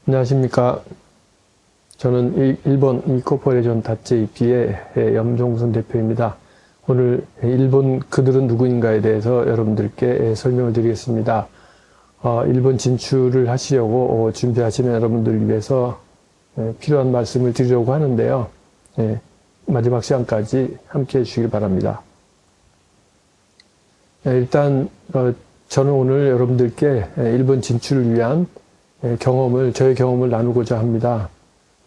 안녕하십니까. 저는 일본 이코퍼레이션 닷제이피의 염종선 대표입니다. 오늘 일본 그들은 누구인가에 대해서 여러분들께 설명을 드리겠습니다. 일본 진출을 하시려고 준비하시는 여러분들을 위해서 필요한 말씀을 드리려고 하는데요. 마지막 시간까지 함께 해주시기 바랍니다. 일단 저는 오늘 여러분들께 일본 진출을 위한 저의 경험을 나누고자 합니다.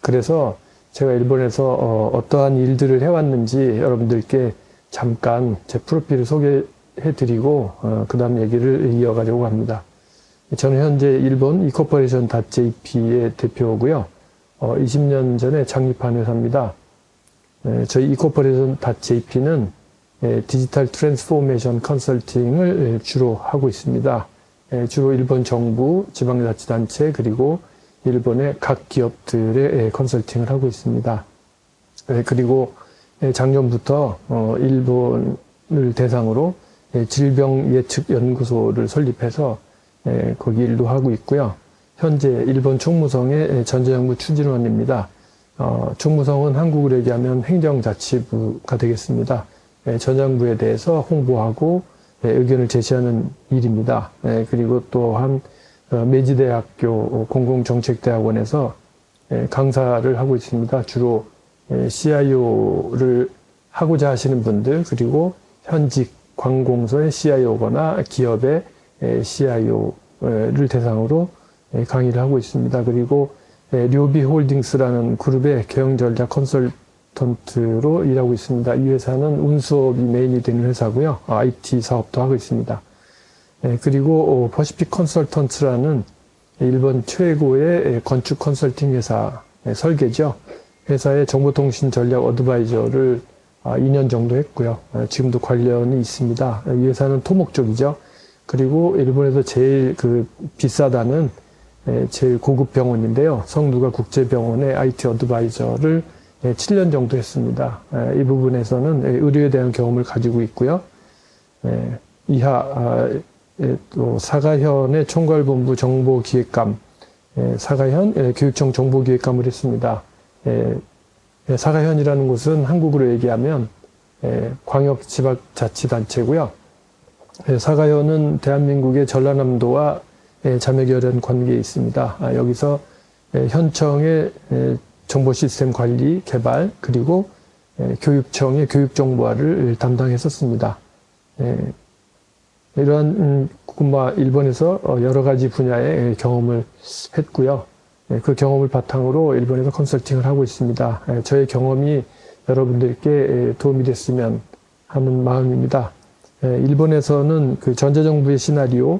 그래서 제가 일본에서 어떠한 일들을 해왔는지 여러분들께 잠깐 제 프로필을 소개해드리고 그 다음 얘기를 이어가려고 합니다. 저는 현재 일본 이코퍼레이션 닷제이피의 대표고요. 20년 전에 창립한 회사입니다. 저희 이코퍼레이션 닷제이피는 디지털 트랜스포메이션 컨설팅을 주로 하고 있습니다. 주로 일본 정부, 지방자치단체, 그리고 일본의 각 기업들의 컨설팅을 하고 있습니다. 그리고 작년부터 일본을 대상으로 질병예측연구소를 설립해서 거기 일도 하고 있고요. 현재 일본 총무성의 전자정부 추진원입니다. 총무성은 한국으로 얘기하면 행정자치부가 되겠습니다. 전장부에 대해서 홍보하고 의견을 제시하는 일입니다. 그리고 또한 메지대학교 공공정책대학원에서 강사를 하고 있습니다. 주로 CIO를 하고자 하시는 분들, 그리고 현직 관공서의 CIO거나 기업의 CIO를 대상으로 강의를 하고 있습니다. 그리고 료비홀딩스라는 그룹의 경영전략 컨설턴트로 일하고 있습니다. 이 회사는 운수업이 메인이 되는 회사고요. IT 사업도 하고 있습니다. 그리고 퍼시픽 컨설턴트라는 일본 최고의 건축 컨설팅 회사 설계죠. 회사의 정보통신 전략 어드바이저를 2년 정도 했고요. 지금도 관련이 있습니다. 이 회사는 토목 쪽이죠. 그리고 일본에서 제일 비싸다는 제일 고급 병원인데요. 성누가 국제병원의 IT 어드바이저를 7년 정도 했습니다. 이 부분에서는 의료에 대한 경험을 가지고 있고요. 이하 또 사가현의 총괄본부 정보기획감, 사가현 교육청 정보기획감을 했습니다. 사가현이라는 곳은 한국으로 얘기하면 광역지방자치단체고요. 사가현은 대한민국의 전라남도와 자매결연 관계에 있습니다. 여기서 현청의 정보 시스템 관리, 개발, 그리고 교육청의 교육정보화를 담당했었습니다. 이러한 일본에서 여러 가지 분야의 경험을 했고요. 그 경험을 바탕으로 일본에서 컨설팅을 하고 있습니다. 저의 경험이 여러분들께 도움이 됐으면 하는 마음입니다. 일본에서는 그 전자정부의 시나리오,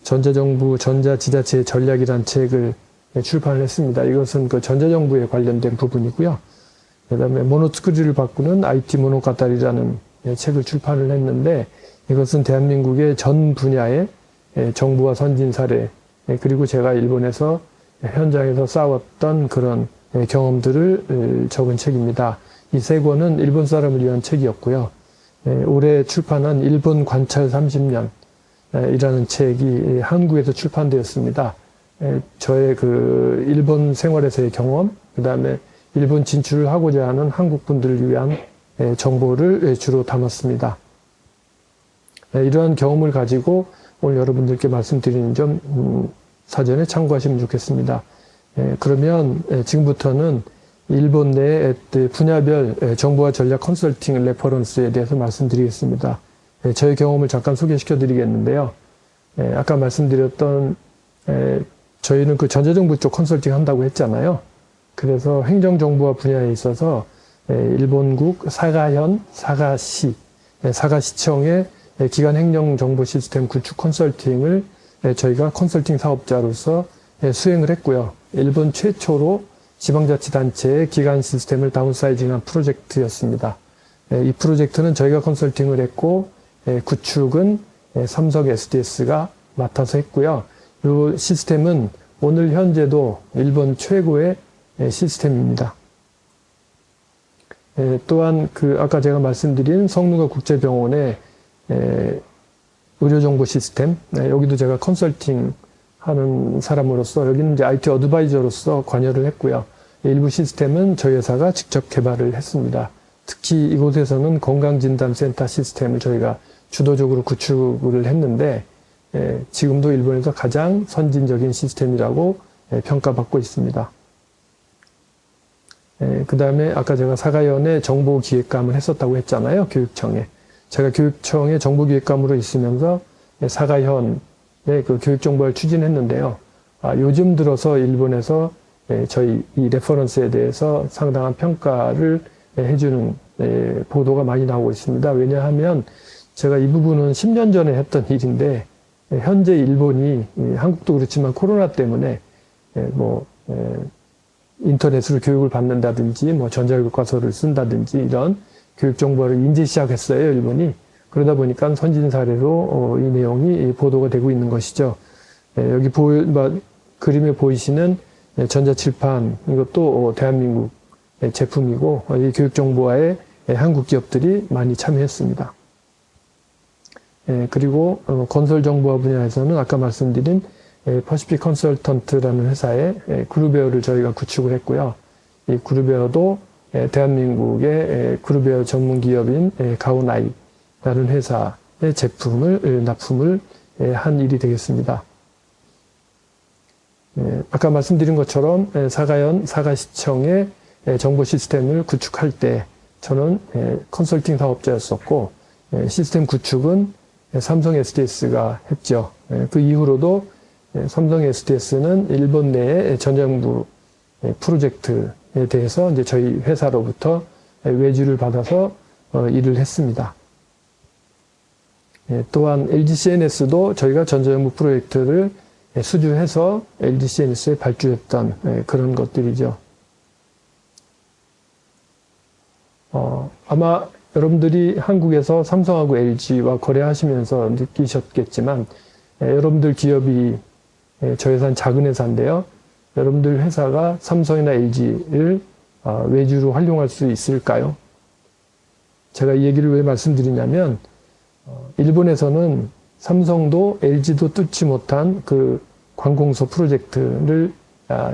전자정부 전자지자체의 전략이라는 책을 출판을 했습니다. 이것은 그 전자정부에 관련된 부분이고요. 그 다음에 모노츠쿠리를 바꾸는 IT 모노가타리라는 책을 출판을 했는데, 이것은 대한민국의 전 분야의 정부와 선진 사례, 그리고 제가 일본에서 현장에서 싸웠던 그런 경험들을 적은 책입니다. 이 세 권은 일본 사람을 위한 책이었고요. 올해 출판한 일본 관찰 30년 이라는 책이 한국에서 출판되었습니다. 저의 그 일본 생활에서의 경험, 그 다음에 일본 진출을 하고자 하는 한국 분들을 위한 정보를 주로 담았습니다. 이러한 경험을 가지고 오늘 여러분들께 말씀드리는 점 사전에 참고하시면 좋겠습니다. 그러면 지금부터는 일본 내 분야별 정보와 전략 컨설팅 레퍼런스에 대해서 말씀드리겠습니다. 저의 경험을 잠깐 소개시켜 드리겠는데요. 아까 말씀드렸던 저희는 그 전자정부 쪽 컨설팅 한다고 했잖아요. 그래서 행정정보화 분야에 있어서 일본국 사가현, 사가시청의 기관 행정정보 시스템 구축 컨설팅을 저희가 컨설팅 사업자로서 수행을 했고요. 일본 최초로 지방자치단체의 기관 시스템을 다운사이징한 프로젝트였습니다. 이 프로젝트는 저희가 컨설팅을 했고, 구축은 삼성 SDS가 맡아서 했고요. 이 시스템은 오늘 현재도 일본 최고의 시스템입니다. 또한 아까 제가 말씀드린 성누가 국제병원의 의료정보 시스템, 여기도 제가 컨설팅 하는 사람으로서 여기는 이제 IT 어드바이저로서 관여를 했고요. 일부 시스템은 저희 회사가 직접 개발을 했습니다. 특히 이곳에서는 건강진단센터 시스템을 저희가 주도적으로 구축을 했는데 지금도 일본에서 가장 선진적인 시스템이라고 평가받고 있습니다. 그 다음에 아까 제가 사가연의 정보기획감을 했었다고 했잖아요. 교육청에. 제가 교육청의 정보기획감으로 있으면서 사가현의 그 교육정보를 추진했는데요. 요즘 들어서 일본에서 저희 이 레퍼런스에 대해서 상당한 평가를 해주는 보도가 많이 나오고 있습니다. 왜냐하면 제가 이 부분은 10년 전에 했던 일인데 현재 일본이 한국도 그렇지만 코로나 때문에 인터넷으로 교육을 받는다든지 전자교과서를 쓴다든지 이런 교육 정보를 인지 시작했어요, 일본이. 그러다 보니까 선진 사례로 이 내용이 보도가 되고 있는 것이죠. 여기 그림에 보이시는 전자칠판, 이것도 대한민국 제품이고 이 교육 정보화에 한국 기업들이 많이 참여했습니다. 그리고 건설 정보화 분야에서는 아까 말씀드린 퍼시픽 컨설턴트라는 회사의 그룹웨어를 저희가 구축을 했고요. 이 그룹웨어도 대한민국의 그룹웨어 전문 기업인 가오나이라는 회사의 제품을 납품을 한 일이 되겠습니다. 아까 말씀드린 것처럼 사가현 사가시청의 정보 시스템을 구축할 때 저는 컨설팅 사업자였었고 시스템 구축은 삼성 SDS가 했죠. 그 이후로도 삼성 SDS는 일본 내의 전자정부 프로젝트에 대해서 이제 저희 회사로부터 외주를 받아서 일을 했습니다. 또한 LG CNS도 저희가 전자정부 프로젝트를 수주해서 LG CNS에 발주했던 그런 것들이죠. 아마 여러분들이 한국에서 삼성하고 LG와 거래하시면서 느끼셨겠지만 여러분들 기업이 저희 회사는 작은 회사인데요. 여러분들 회사가 삼성이나 LG를 외주로 활용할 수 있을까요? 제가 이 얘기를 왜 말씀드리냐면 일본에서는 삼성도 LG도 뚫지 못한 그 관공서 프로젝트를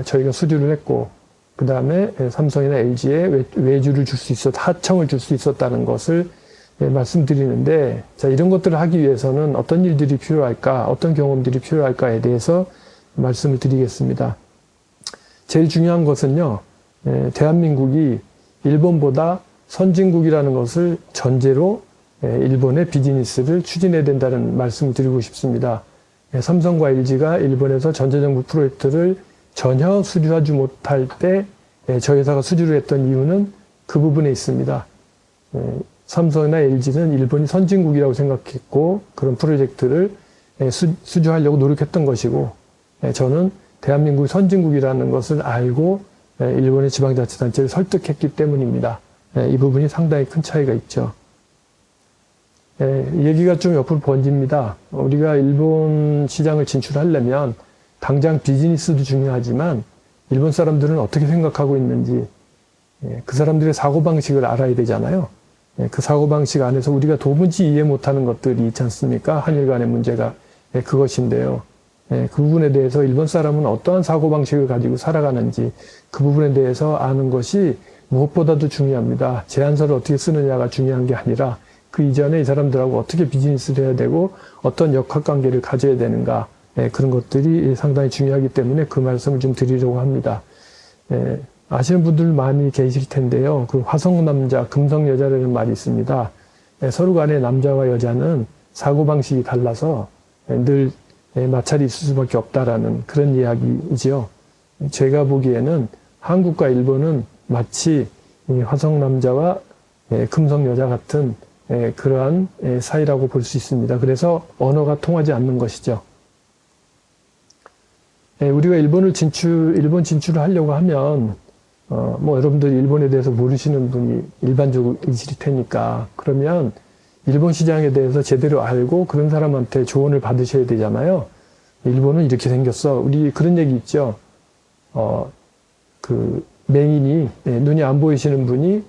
저희가 수주를 했고 그 다음에 삼성이나 LG에 외주를 줄 수 하청을 줄 수 있었다는 것을 말씀드리는데 자, 이런 것들을 하기 위해서는 어떤 일들이 필요할까, 어떤 경험들이 필요할까에 대해서 말씀을 드리겠습니다. 제일 중요한 것은요, 대한민국이 일본보다 선진국이라는 것을 전제로 일본의 비즈니스를 추진해야 된다는 말씀을 드리고 싶습니다. 삼성과 LG가 일본에서 전자정부 프로젝트를 전혀 수주하지 못할 때 저희 회사가 수주를 했던 이유는 그 부분에 있습니다. 삼성이나 LG는 일본이 선진국이라고 생각했고 그런 프로젝트를 수주하려고 노력했던 것이고 저는 대한민국이 선진국이라는 것을 알고 일본의 지방자치단체를 설득했기 때문입니다. 이 부분이 상당히 큰 차이가 있죠. 얘기가 좀 옆으로 번집니다. 우리가 일본 시장을 진출하려면 당장 비즈니스도 중요하지만 일본 사람들은 어떻게 생각하고 있는지 그 사람들의 사고방식을 알아야 되잖아요. 그 사고방식 안에서 우리가 도무지 이해 못하는 것들이 있지 않습니까? 한일 간의 문제가 그것인데요. 그 부분에 대해서 일본 사람은 어떠한 사고방식을 가지고 살아가는지 그 부분에 대해서 아는 것이 무엇보다도 중요합니다. 제안서를 어떻게 쓰느냐가 중요한 게 아니라 그 이전에 이 사람들하고 어떻게 비즈니스를 해야 되고 어떤 역학관계를 가져야 되는가 그런 것들이 상당히 중요하기 때문에 그 말씀을 좀 드리려고 합니다. 아시는 분들 많이 계실 텐데요. 그 화성남자, 금성여자라는 말이 있습니다. 서로 간에 남자와 여자는 사고방식이 달라서 늘 마찰이 있을 수밖에 없다라는 그런 이야기이죠. 제가 보기에는 한국과 일본은 마치 화성남자와 금성여자 같은 그러한 사이라고 볼 수 있습니다. 그래서 언어가 통하지 않는 것이죠. 우리가 일본 진출을 하려고 하면 여러분들 일본에 대해서 모르시는 분이 일반적으로 있을 테니까 그러면 일본 시장에 대해서 제대로 알고 그런 사람한테 조언을 받으셔야 되잖아요. 일본은 이렇게 생겼어. 우리 그런 얘기 있죠. 그 맹인이 눈이 안 보이시는 분이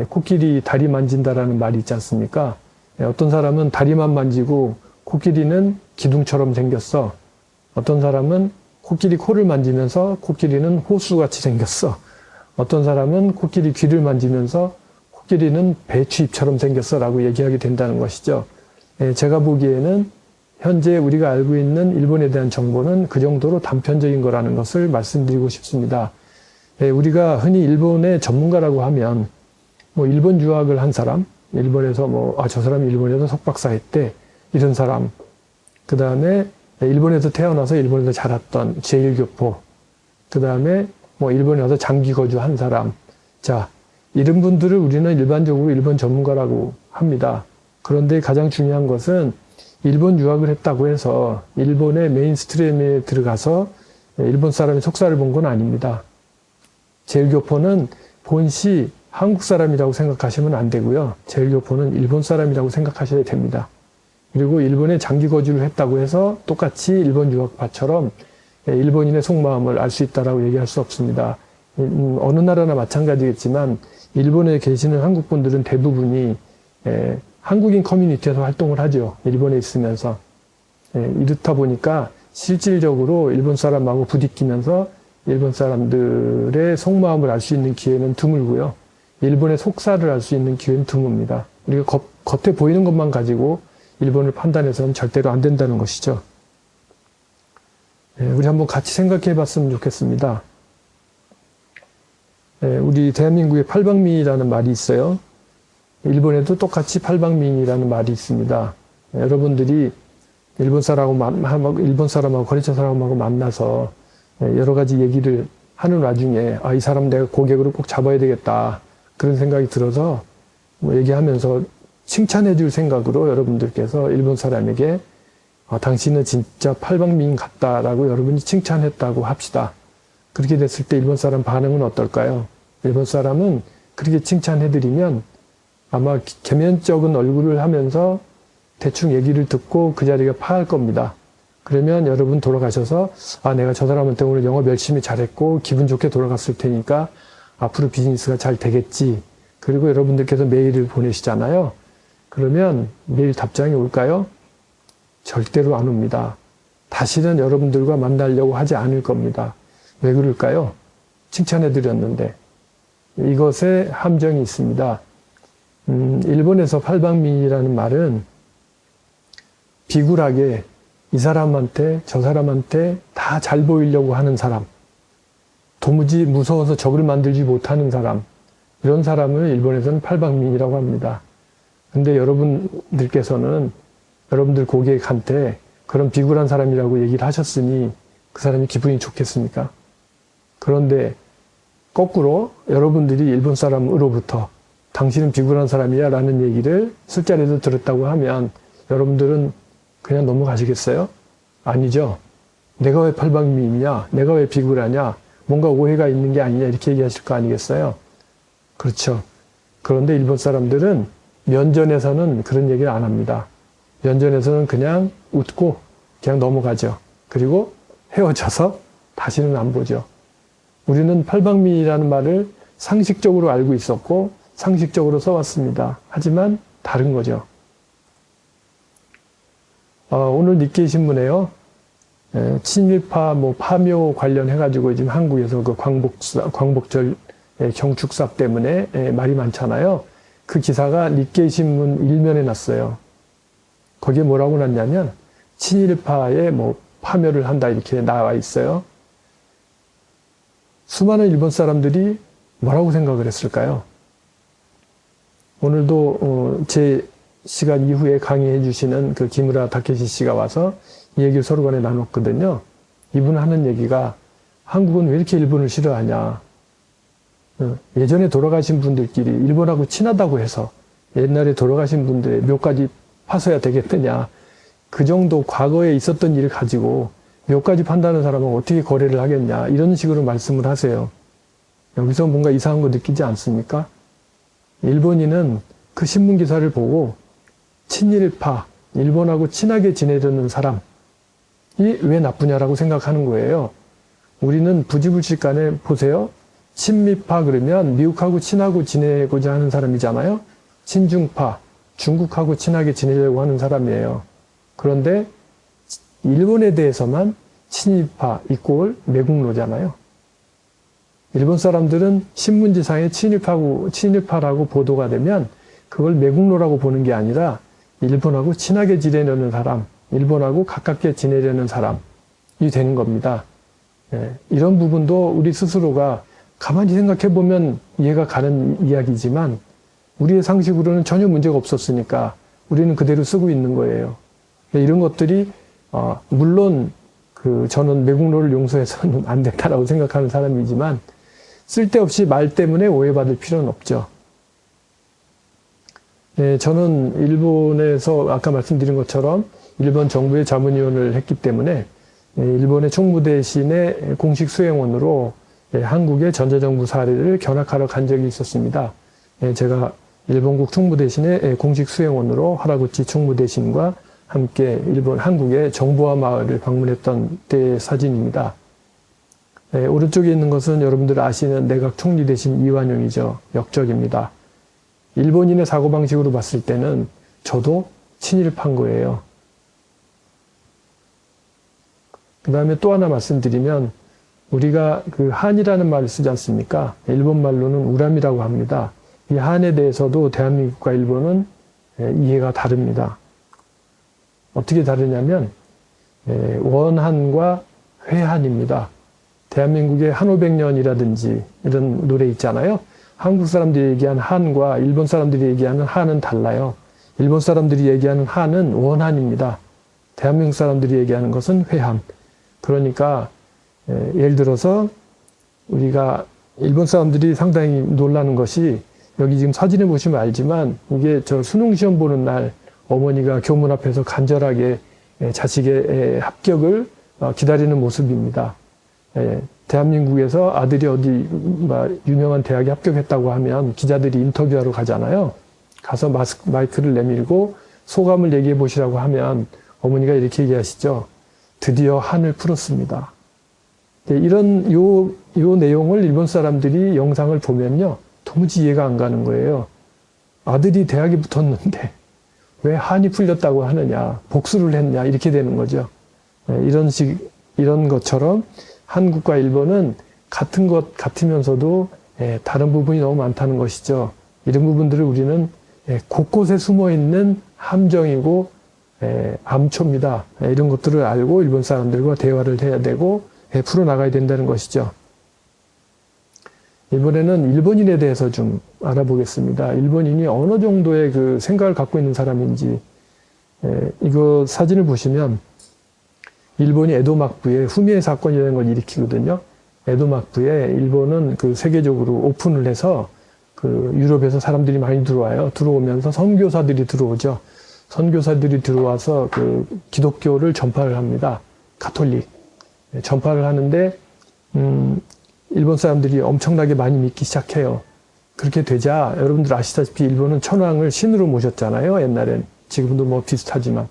코끼리 다리 만진다라는 말이 있지 않습니까? 어떤 사람은 다리만 만지고 코끼리는 기둥처럼 생겼어. 어떤 사람은 코끼리 코를 만지면서 코끼리는 호수같이 생겼어. 어떤 사람은 코끼리 귀를 만지면서 코끼리는 배추잎처럼 생겼어 라고 얘기하게 된다는 것이죠. 제가 보기에는 현재 우리가 알고 있는 일본에 대한 정보는 그 정도로 단편적인 거라는 것을 말씀드리고 싶습니다. 우리가 흔히 일본의 전문가라고 하면 뭐 일본 유학을 한 사람, 일본에서 저 사람이 일본에서 석박사 했대 이런 사람, 그 다음에 일본에서 태어나서 일본에서 자랐던 제1교포, 그 다음에 일본에 와서 장기 거주한 사람. 자, 이런 분들을 우리는 일반적으로 일본 전문가라고 합니다. 그런데 가장 중요한 것은 일본 유학을 했다고 해서 일본의 메인스트림에 들어가서 일본 사람이 속사를 본 건 아닙니다. 제1교포는 본시 한국 사람이라고 생각하시면 안 되고요. 제1교포는 일본 사람이라고 생각하셔야 됩니다. 그리고 일본에 장기 거주를 했다고 해서 똑같이 일본 유학파처럼 일본인의 속마음을 알 수 있다라고 얘기할 수 없습니다. 어느 나라나 마찬가지겠지만 일본에 계시는 한국 분들은 대부분이 한국인 커뮤니티에서 활동을 하죠. 일본에 있으면서. 이렇다 보니까 실질적으로 일본 사람하고 부딪히면서 일본 사람들의 속마음을 알 수 있는 기회는 드물고요. 일본의 속사를 알 수 있는 기회는 드뭅니다. 우리가 겉에 보이는 것만 가지고 일본을 판단해서는 절대로 안 된다는 것이죠. 우리 한번 같이 생각해 봤으면 좋겠습니다. 우리 대한민국에 팔방미인이라는 말이 있어요. 일본에도 똑같이 팔방미인이라는 말이 있습니다. 여러분들이 일본 사람하고 거래처 사람하고 만나서 여러 가지 얘기를 하는 와중에 이 사람 내가 고객으로 꼭 잡아야 되겠다 그런 생각이 들어서 얘기하면서 칭찬해 줄 생각으로 여러분들께서 일본 사람에게 당신은 진짜 팔방미인 같다라고 여러분이 칭찬했다고 합시다. 그렇게 됐을 때 일본 사람 반응은 어떨까요? 일본 사람은 그렇게 칭찬해드리면 아마 개면적인 얼굴을 하면서 대충 얘기를 듣고 그 자리가 파할 겁니다. 그러면 여러분 돌아가셔서 내가 저 사람한테 오늘 영업 열심히 잘했고 기분 좋게 돌아갔을 테니까 앞으로 비즈니스가 잘 되겠지. 그리고 여러분들께서 메일을 보내시잖아요. 그러면 메일 답장이 올까요? 절대로 안 옵니다. 다시는 여러분들과 만나려고 하지 않을 겁니다. 왜 그럴까요? 칭찬해드렸는데. 이것에 함정이 있습니다. 일본에서 팔방미인이라는 말은 비굴하게 이 사람한테 저 사람한테 다 잘 보이려고 하는 사람, 도무지 무서워서 적을 만들지 못하는 사람, 이런 사람을 일본에서는 팔방미인이라고 합니다. 근데 여러분들께서는 여러분들 고객한테 그런 비굴한 사람이라고 얘기를 하셨으니 그 사람이 기분이 좋겠습니까? 그런데 거꾸로 여러분들이 일본 사람으로부터 당신은 비굴한 사람이야 라는 얘기를 술자리에서 들었다고 하면 여러분들은 그냥 넘어가시겠어요? 아니죠. 내가 왜 팔방미인이냐? 내가 왜 비굴하냐? 뭔가 오해가 있는 게 아니냐? 이렇게 얘기하실 거 아니겠어요? 그렇죠. 그런데 일본 사람들은 면전에서는 그런 얘기를 안 합니다. 면전에서는 그냥 웃고 그냥 넘어가죠. 그리고 헤어져서 다시는 안 보죠. 우리는 팔방미인이라는 말을 상식적으로 알고 있었고 상식적으로 써왔습니다. 하지만 다른 거죠. 오늘 니케이 신문에요. 친일파 파묘 관련해가지고 지금 한국에서 그 광복절 경축사 때문에 말이 많잖아요. 그 기사가 니케이 신문 일면에 났어요. 거기에 뭐라고 났냐면 친일파에 파묘를 한다 이렇게 나와 있어요. 수많은 일본 사람들이 뭐라고 생각을 했을까요? 오늘도 제 시간 이후에 강의해 주시는 그 기무라 다케시 씨가 와서 이 얘기를 서로 간에 나눴거든요. 이분 하는 얘기가 한국은 왜 이렇게 일본을 싫어하냐. 예전에 돌아가신 분들끼리 일본하고 친하다고 해서 옛날에 돌아가신 분들의 묘까지 파서야 되겠느냐. 그 정도 과거에 있었던 일을 가지고 묘까지 판다는 사람은 어떻게 거래를 하겠냐. 이런 식으로 말씀을 하세요. 여기서 뭔가 이상한 거 느끼지 않습니까? 일본인은 그 신문 기사를 보고 친일파, 일본하고 친하게 지내려는 사람이 왜 나쁘냐라고 생각하는 거예요. 우리는 부지불식 간에 보세요. 친미파 그러면 미국하고 친하고 지내고자 하는 사람이잖아요. 친중파, 중국하고 친하게 지내려고 하는 사람이에요. 그런데 일본에 대해서만 친일파 이꼴 매국노잖아요. 일본 사람들은 신문지상에 친일파라고 보도가 되면 그걸 매국노라고 보는 게 아니라 일본하고 친하게 지내려는 사람, 일본하고 가깝게 지내려는 사람이 되는 겁니다. 이런 부분도 우리 스스로가 가만히 생각해 보면 이해가 가는 이야기지만 우리의 상식으로는 전혀 문제가 없었으니까 우리는 그대로 쓰고 있는 거예요. 이런 것들이 물론 저는 매국노를 용서해서는 안 된다라고 생각하는 사람이지만 쓸데없이 말 때문에 오해받을 필요는 없죠. 저는 일본에서 아까 말씀드린 것처럼 일본 정부의 자문위원을 했기 때문에 일본의 총무대신의 공식 수행원으로 한국의 전자정부 사례를 견학하러 간 적이 있었습니다. 제가 일본국 총무대신의 공식 수행원으로 하라구치 총무대신과 함께 한국의 정보화 마을을 방문했던 때의 사진입니다. 오른쪽에 있는 것은 여러분들 아시는 내각 총리 대신 이완용이죠. 역적입니다. 일본인의 사고방식으로 봤을 때는 저도 친일파인 거예요. 그 다음에 또 하나 말씀드리면 우리가 한이라는 말을 쓰지 않습니까? 일본 말로는 우람이라고 합니다. 이 한에 대해서도 대한민국과 일본은 이해가 다릅니다. 어떻게 다르냐면 원한과 회한입니다. 대한민국의 한오백년이라든지 이런 노래 있잖아요. 한국 사람들이 얘기하는 한과 일본 사람들이 얘기하는 한은 달라요. 일본 사람들이 얘기하는 한은 원한입니다. 대한민국 사람들이 얘기하는 것은 회한. 그러니까 예를 들어서 우리가 일본 사람들이 상당히 놀라는 것이 여기 지금 사진에 보시면 알지만 이게 저 수능 시험 보는 날 어머니가 교문 앞에서 간절하게 자식의 합격을 기다리는 모습입니다. 대한민국에서 아들이 어디 유명한 대학에 합격했다고 하면 기자들이 인터뷰하러 가잖아요. 가서 마이크를 내밀고 소감을 얘기해 보시라고 하면 어머니가 이렇게 얘기하시죠. 드디어 한을 풀었습니다. 이런 요 내용을 일본 사람들이 영상을 보면요. 도무지 이해가 안 가는 거예요. 아들이 대학에 붙었는데 왜 한이 풀렸다고 하느냐, 복수를 했냐 이렇게 되는 거죠. 이런 것처럼 한국과 일본은 같은 것 같으면서도 다른 부분이 너무 많다는 것이죠. 이런 부분들을 우리는 곳곳에 숨어 있는 함정이고 암초입니다. 이런 것들을 알고 일본 사람들과 대화를 해야 되고 풀어나가야 된다는 것이죠. 이번에는 일본인에 대해서 좀 알아보겠습니다. 일본인이 어느 정도의 그 생각을 갖고 있는 사람인지. 이거 사진을 보시면 일본이 에도 막부에 후미에 사건이라는 걸 일으키거든요. 에도 막부에 일본은 세계적으로 오픈을 해서 유럽에서 사람들이 많이 들어와요. 들어오면서 선교사들이 들어오죠. 선교사들이 들어와서 기독교를 전파를 합니다. 가톨릭. 전파를 하는데, 일본 사람들이 엄청나게 많이 믿기 시작해요. 그렇게 되자 여러분들 아시다시피 일본은 천황을 신으로 모셨잖아요. 옛날엔. 지금도 뭐 비슷하지만.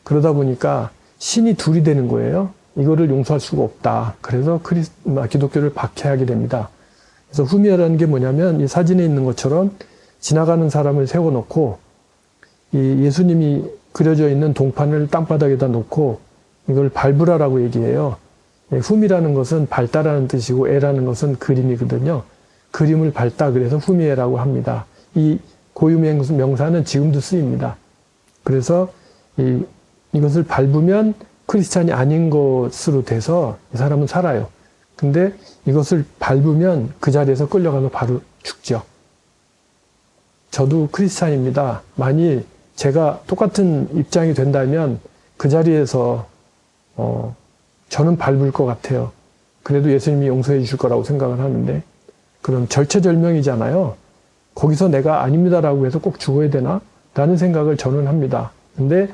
그러다 보니까 신이 둘이 되는 거예요. 이거를 용서할 수가 없다. 그래서 기독교를 박해하게 됩니다. 그래서 후미야라는 게 뭐냐면 이 사진에 있는 것처럼 지나가는 사람을 세워놓고 이 예수님이 그려져 있는 동판을 땅바닥에다 놓고 이걸 밟으라라고 얘기해요. 후미라는 것은 밟다라는 뜻이고 에라는 것은 그림이거든요. 그림을 밟다 그래서 후미에라고 합니다. 이 고유명사는 지금도 쓰입니다. 그래서 이것을 밟으면 크리스찬이 아닌 것으로 돼서 이 사람은 살아요. 근데 이것을 밟으면 그 자리에서 끌려가서 바로 죽죠. 저도 크리스찬입니다. 만일 제가 똑같은 입장이 된다면 그 자리에서 저는 밟을 것 같아요. 그래도 예수님이 용서해 주실 거라고 생각을 하는데 그럼 절체절명이잖아요. 거기서 내가 아닙니다라고 해서 꼭 죽어야 되나? 라는 생각을 저는 합니다. 근데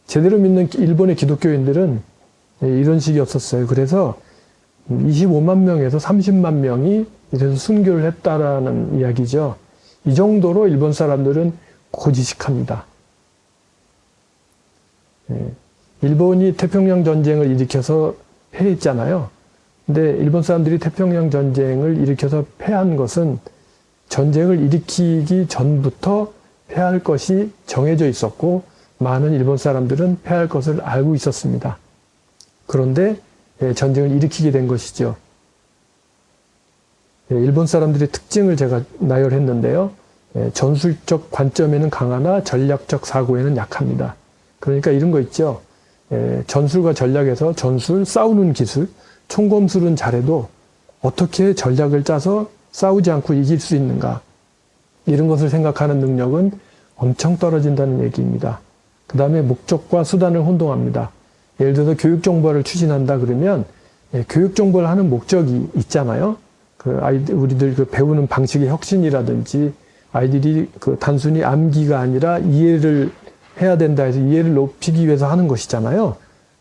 제대로 믿는 일본의 기독교인들은 이런 식이었었어요. 그래서 25만 명에서 30만 명이 이래서 순교를 했다라는 이야기죠. 이 정도로 일본 사람들은 고지식합니다. 일본이 태평양 전쟁을 일으켜서 패했잖아요. 근데 일본 사람들이 태평양 전쟁을 일으켜서 패한 것은 전쟁을 일으키기 전부터 패할 것이 정해져 있었고 많은 일본 사람들은 패할 것을 알고 있었습니다. 그런데 전쟁을 일으키게 된 것이죠. 일본 사람들의 특징을 제가 나열했는데요. 전술적 관점에는 강하나 전략적 사고에는 약합니다. 그러니까 이런 거 있죠. 전술과 전략에서 전술, 싸우는 기술, 총검술은 잘해도 어떻게 전략을 짜서 싸우지 않고 이길 수 있는가. 이런 것을 생각하는 능력은 엄청 떨어진다는 얘기입니다. 그 다음에 목적과 수단을 혼동합니다. 예를 들어서 교육정보를 추진한다 그러면 교육정보를 하는 목적이 있잖아요. 우리들 배우는 방식의 혁신이라든지 아이들이 단순히 암기가 아니라 이해를 해야 된다 해서 이해를 높이기 위해서 하는 것이잖아요.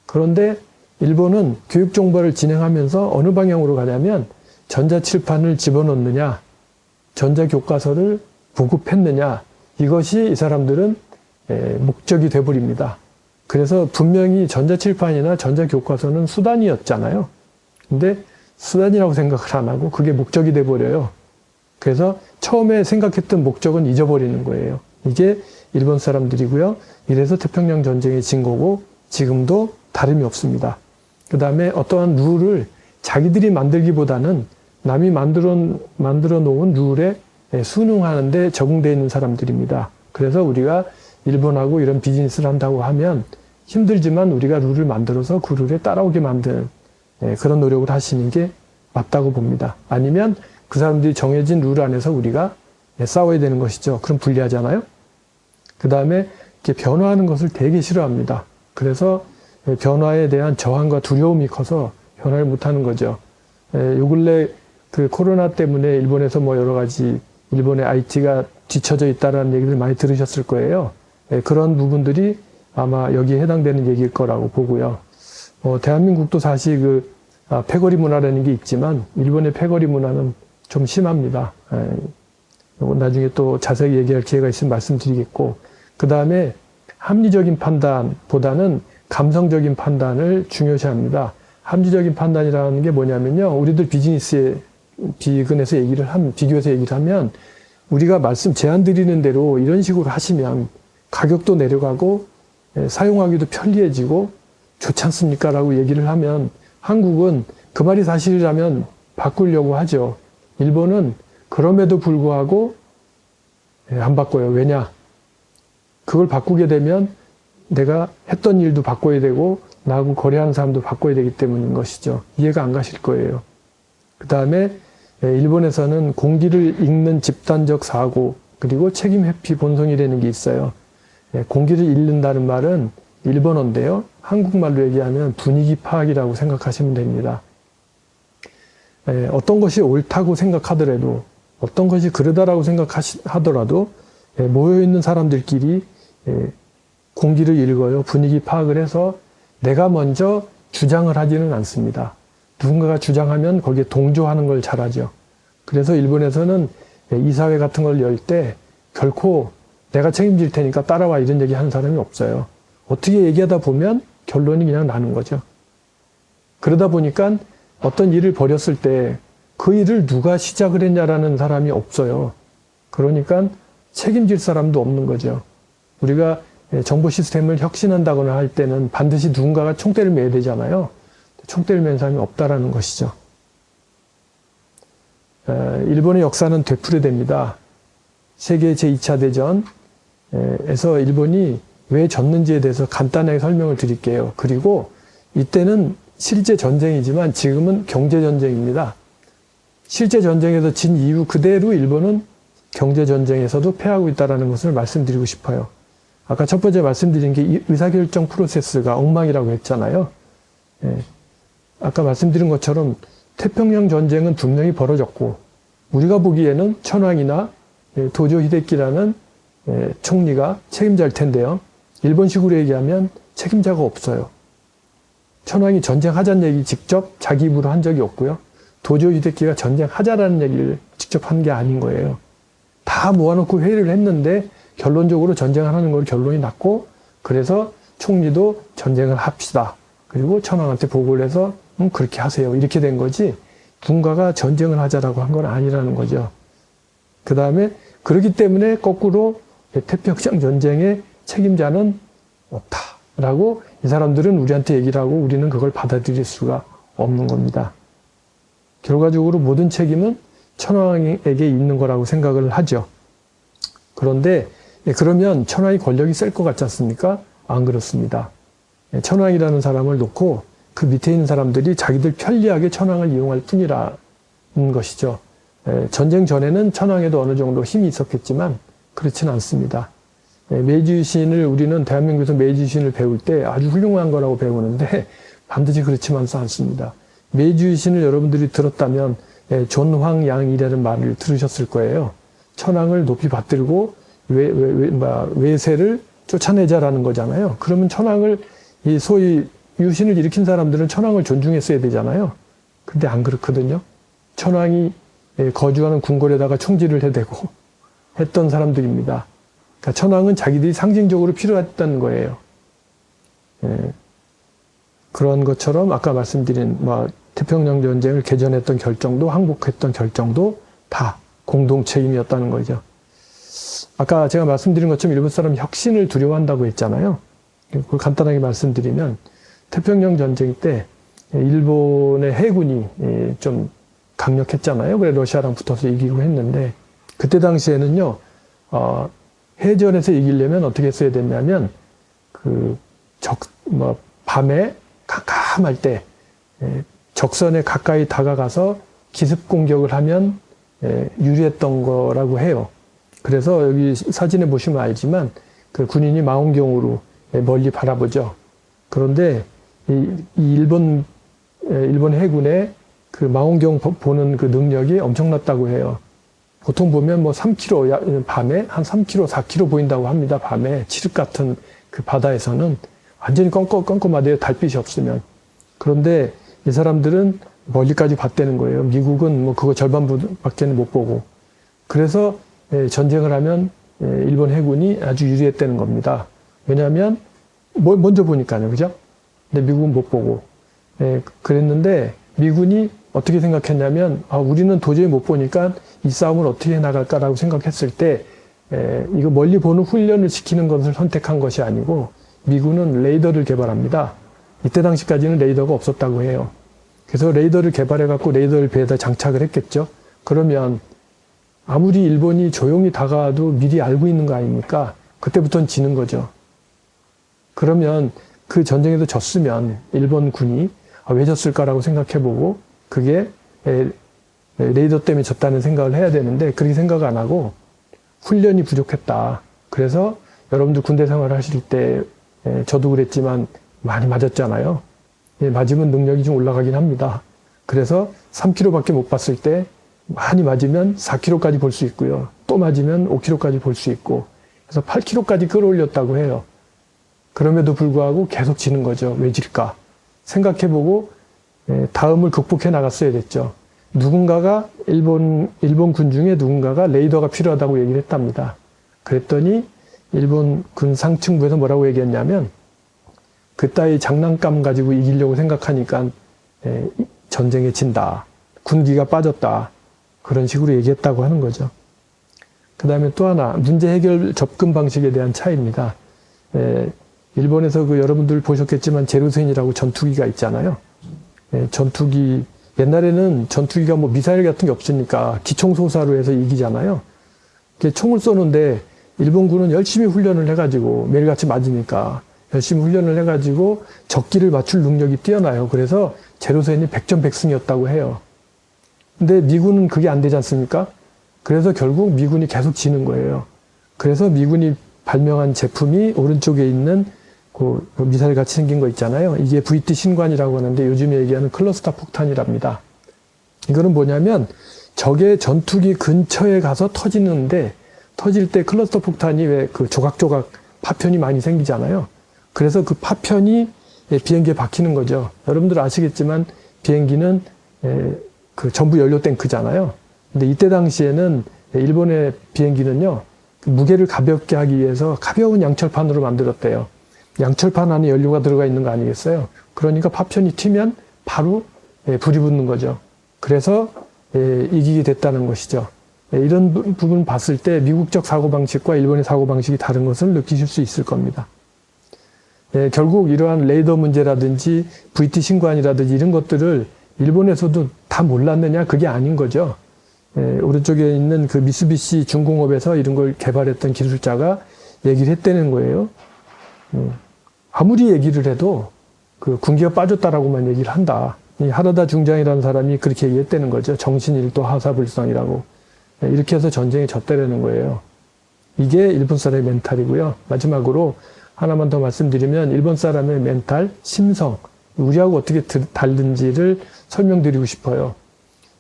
그런데 일본은 교육정보를 진행하면서 어느 방향으로 가냐면 전자칠판을 집어넣느냐, 전자교과서를 보급했느냐, 이것이 이 사람들은 목적이 돼버립니다. 그래서 분명히 전자칠판이나 전자교과서는 수단이었잖아요. 근데 수단이라고 생각을 안 하고 그게 목적이 돼버려요. 그래서 처음에 생각했던 목적은 잊어버리는 거예요. 이게 일본 사람들이고요. 이래서 태평양 전쟁에 진 거고 지금도 다름이 없습니다. 그 다음에 어떠한 룰을 자기들이 만들기보다는 남이 만들어 놓은 룰에 순응하는데 적응되어 있는 사람들입니다. 그래서 우리가 일본하고 이런 비즈니스를 한다고 하면 힘들지만 우리가 룰을 만들어서 그 룰에 따라오게 만드는 그런 노력을 하시는 게 맞다고 봅니다. 아니면 그 사람들이 정해진 룰 안에서 우리가 싸워야 되는 것이죠. 그럼 불리하잖아요. 그 다음에 이렇게 변화하는 것을 되게 싫어합니다. 그래서 변화에 대한 저항과 두려움이 커서 변화를 못하는 거죠. 요 근래 그 코로나 때문에 일본에서 뭐 여러 가지 일본의 IT가 뒤처져 있다라는 얘기를 많이 들으셨을 거예요. 그런 부분들이 아마 여기에 해당되는 얘기일 거라고 보고요. 대한민국도 사실 패거리 문화라는 게 있지만 일본의 패거리 문화는 좀 심합니다. 나중에 또 자세히 얘기할 기회가 있으면 말씀드리겠고, 그 다음에 합리적인 판단보다는 감성적인 판단을 중요시합니다. 합리적인 판단이라는 게 뭐냐면요, 우리들 비즈니스에 비근해서 비교해서 얘기를 하면 우리가 제안 드리는 대로 이런 식으로 하시면 가격도 내려가고 사용하기도 편리해지고 좋지 않습니까? 라고 얘기를 하면 한국은 그 말이 사실이라면 바꾸려고 하죠. 일본은 그럼에도 불구하고 안 바꿔요. 왜냐? 그걸 바꾸게 되면 내가 했던 일도 바꿔야 되고 나하고 거래하는 사람도 바꿔야 되기 때문인 것이죠. 이해가 안 가실 거예요. 그 다음에 일본에서는 공기를 읽는 집단적 사고 그리고 책임 회피 본성이라는 게 있어요. 공기를 읽는다는 말은 일본어인데요. 한국말로 얘기하면 분위기 파악이라고 생각하시면 됩니다. 어떤 것이 옳다고 생각하더라도 어떤 것이 그러다라고 생각하더라도 모여있는 사람들끼리 공기를 읽어요. 분위기 파악을 해서 내가 먼저 주장을 하지는 않습니다. 누군가가 주장하면 거기에 동조하는 걸 잘하죠. 그래서 일본에서는 이사회 같은 걸 열 때 결코 내가 책임질 테니까 따라와 이런 얘기 하는 사람이 없어요. 어떻게 얘기하다 보면 결론이 그냥 나는 거죠. 그러다 보니까 어떤 일을 벌였을 때 그 일을 누가 시작을 했냐라는 사람이 없어요. 그러니까 책임질 사람도 없는 거죠. 우리가 정보 시스템을 혁신한다거나 할 때는 반드시 누군가가 총대를 매야 되잖아요. 총대를 맨 사람이 없다라는 것이죠. 일본의 역사는 되풀이됩니다. 세계 제2차 대전에서 일본이 왜 졌는지에 대해서 간단하게 설명을 드릴게요. 그리고 이때는 실제 전쟁이지만 지금은 경제 전쟁입니다. 실제 전쟁에서 진 이후 그대로 일본은 경제 전쟁에서도 패하고 있다는 것을 말씀드리고 싶어요. 아까 첫 번째 말씀드린 게 의사결정 프로세스가 엉망이라고 했잖아요. 아까 말씀드린 것처럼 태평양 전쟁은 분명히 벌어졌고 우리가 보기에는 천황이나 도조 히데키라는 총리가 책임자일 텐데요. 일본식으로 얘기하면 책임자가 없어요. 천황이 전쟁하자는 얘기 직접 자기 입으로 한 적이 없고요. 도조 히데키가 전쟁하자라는 얘기를 직접 한 게 아닌 거예요. 다 모아놓고 회의를 했는데 결론적으로 전쟁하는 걸 결론이 났고 그래서 총리도 전쟁을 합시다. 그리고 천황한테 보고를 해서 그렇게 하세요. 이렇게 된 거지 누군가가 전쟁을 하자라고 한 건 아니라는 거죠. 그 다음에 그렇기 때문에 거꾸로 태평양 전쟁의 책임자는 없다. 라고 이 사람들은 우리한테 얘기를 하고 우리는 그걸 받아들일 수가 없는 겁니다. 결과적으로 모든 책임은 천황에게 있는 거라고 생각을 하죠. 그런데 그러면 천황이 권력이 셀 것 같지 않습니까? 안 그렇습니다. 천황이라는 사람을 놓고 그 밑에 있는 사람들이 자기들 편리하게 천황을 이용할 뿐이라는 것이죠. 전쟁 전에는 천황에도 어느 정도 힘이 있었겠지만 그렇지는 않습니다. 메이지신을 우리는 대한민국에서 메이지신을 배울 때 아주 훌륭한 거라고 배우는데 반드시 그렇지만은 않습니다. 메이지신을 여러분들이 들었다면 존황양이라는 말을 들으셨을 거예요. 천황을 높이 받들고 외세를 쫓아내자라는 거잖아요. 그러면 천황을 소위 유신을 일으킨 사람들은 천황을 존중했어야 되잖아요. 근데 안 그렇거든요. 천황이 거주하는 궁궐에다가 총질을 해대고 했던 사람들입니다. 그러니까 천황은 자기들이 상징적으로 필요했던 거예요. 그런 것처럼 아까 말씀드린 태평양 전쟁을 개전했던 결정도 항복했던 결정도 다 공동 책임이었다는 거죠. 아까 제가 말씀드린 것처럼 일본 사람이 혁신을 두려워한다고 했잖아요. 그걸 간단하게 말씀드리면 태평양 전쟁 때 일본의 해군이 좀 강력했잖아요. 그래 러시아랑 붙어서 이기고 했는데 그때 당시에는요. 해전에서 이기려면 어떻게 했어야 됐냐면 밤에 캄캄할 때 적선에 가까이 다가가서 기습 공격을 하면 유리했던 거라고 해요. 그래서 여기 사진에 보시면 알지만 그 군인이 망원경으로 멀리 바라보죠. 그런데 이 일본 해군의 그 망원경 보는 그 능력이 엄청났다고 해요. 보통 보면 3km, 밤에 한 3km, 4km 보인다고 합니다. 밤에 칠흑 같은 그 바다에서는 완전히 껌껌하대요. 달빛이 없으면. 그런데 이 사람들은 멀리까지 봤다는 거예요. 미국은 그거 절반밖에는 못 보고. 그래서 전쟁을 하면 일본 해군이 아주 유리했다는 겁니다. 왜냐하면 먼저 보니까요. 그죠? 근데 미국은 못 보고. 그랬는데 미군이 어떻게 생각했냐면 우리는 도저히 못 보니까 이 싸움을 어떻게 나갈까라고 생각했을 때 이거 멀리 보는 훈련을 시키는 것을 선택한 것이 아니고 미군은 레이더를 개발합니다. 이때 당시까지는 레이더가 없었다고 해요. 그래서 레이더를 개발해갖고 레이더를 배에다 장착을 했겠죠. 그러면 아무리 일본이 조용히 다가와도 미리 알고 있는 거 아닙니까? 그때부터는 지는 거죠. 그러면 그 전쟁에서 졌으면 일본 군이 왜 졌을까라고 생각해보고 그게 레이더 때문에 졌다는 생각을 해야 되는데 그렇게 생각 안 하고 훈련이 부족했다. 그래서 여러분들 군대 생활을 하실 때 저도 그랬지만 많이 맞았잖아요. 맞으면 능력이 좀 올라가긴 합니다. 그래서 3km밖에 못 봤을 때 많이 맞으면 4km까지 볼 수 있고요. 또 맞으면 5km까지 볼 수 있고 그래서 8km까지 끌어올렸다고 해요. 그럼에도 불구하고 계속 지는 거죠. 왜 질까? 생각해보고 다음을 극복해 나갔어야 됐죠. 누군가가 일본 군 중에 누군가가 레이더가 필요하다고 얘기를 했답니다. 그랬더니 일본 군 상층부에서 뭐라고 얘기했냐면 그따위 장난감 가지고 이기려고 생각하니까 전쟁에 진다. 군기가 빠졌다. 그런 식으로 얘기했다고 하는 거죠. 그 다음에 또 하나 문제 해결 접근 방식에 대한 차이입니다. 일본에서 여러분들 보셨겠지만 제로센이라고 전투기가 있잖아요. 전투기 옛날에는 전투기가 미사일 같은 게 없으니까 기총소사로 해서 이기잖아요. 총을 쏘는데 일본군은 열심히 훈련을 해가지고 매일같이 맞으니까 열심히 훈련을 해가지고 적기를 맞출 능력이 뛰어나요. 그래서 제로센이 백전백승이었다고 해요. 근데 미군은 그게 안 되지 않습니까? 그래서 결국 미군이 계속 지는 거예요. 그래서 미군이 발명한 제품이 오른쪽에 있는 그 미사일 같이 생긴 거 있잖아요. 이게 VT 신관이라고 하는데 요즘에 얘기하는 클러스터 폭탄이랍니다. 이거는 뭐냐면 적의 전투기 근처에 가서 터지는데 터질 때 클러스터 폭탄이 왜 그 조각조각 파편이 많이 생기잖아요. 그래서 그 파편이 비행기에 박히는 거죠. 여러분들 아시겠지만 비행기는 그 전부 연료 탱크잖아요. 근데 이때 당시에는 일본의 비행기는요, 무게를 가볍게 하기 위해서 가벼운 양철판으로 만들었대요. 양철판 안에 연료가 들어가 있는 거 아니겠어요? 그러니까 파편이 튀면 바로 불이 붙는 거죠. 그래서 이기게 됐다는 것이죠. 이런 부분 봤을 때 미국적 사고방식과 일본의 사고방식이 다른 것을 느끼실 수 있을 겁니다. 결국 이러한 레이더 문제라든지 VT 신관이라든지 이런 것들을 일본에서도 다 몰랐느냐? 그게 아닌 거죠. 오른쪽에 있는 그 미쓰비시 중공업에서 이런 걸 개발했던 기술자가 얘기를 했다는 거예요. 아무리 얘기를 해도 그 군기가 빠졌다라고만 얘기를 한다. 이 하라다 중장이라는 사람이 그렇게 얘기했다는 거죠. 정신일도 하사불성이라고. 이렇게 해서 전쟁에 졌다라는 거예요. 이게 일본 사람의 멘탈이고요. 마지막으로 하나만 더 말씀드리면 일본 사람의 멘탈, 심성, 우리하고 어떻게 다른지를 설명드리고 싶어요.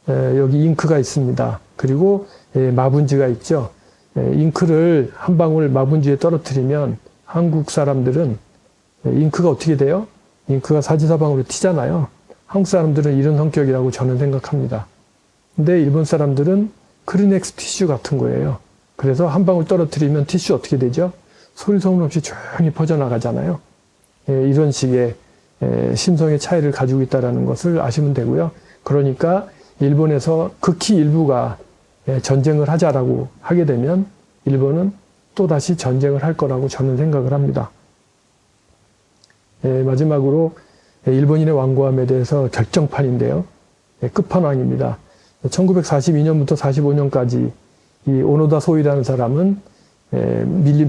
여기 잉크가 있습니다. 그리고 마분지가 있죠. 잉크를 한 방울 마분지에 떨어뜨리면 한국 사람들은 잉크가 어떻게 돼요? 잉크가 사지사방으로 튀잖아요. 한국 사람들은 이런 성격이라고 저는 생각합니다. 근데 일본 사람들은 크리넥스 티슈 같은 거예요. 그래서 한 방울 떨어뜨리면 티슈 어떻게 되죠? 소리 소문 없이 조용히 퍼져나가잖아요. 이런 식의 심성의 차이를 가지고 있다는 것을 아시면 되고요. 그러니까 일본에서 극히 일부가 전쟁을 하자라고 하게 되면 일본은 또다시 전쟁을 할 거라고 저는 생각을 합니다. 마지막으로 일본인의 완고함에 대해서 결정판인데요. 끝판왕입니다. 1942년부터 45년까지 이 오노다 소이라는 사람은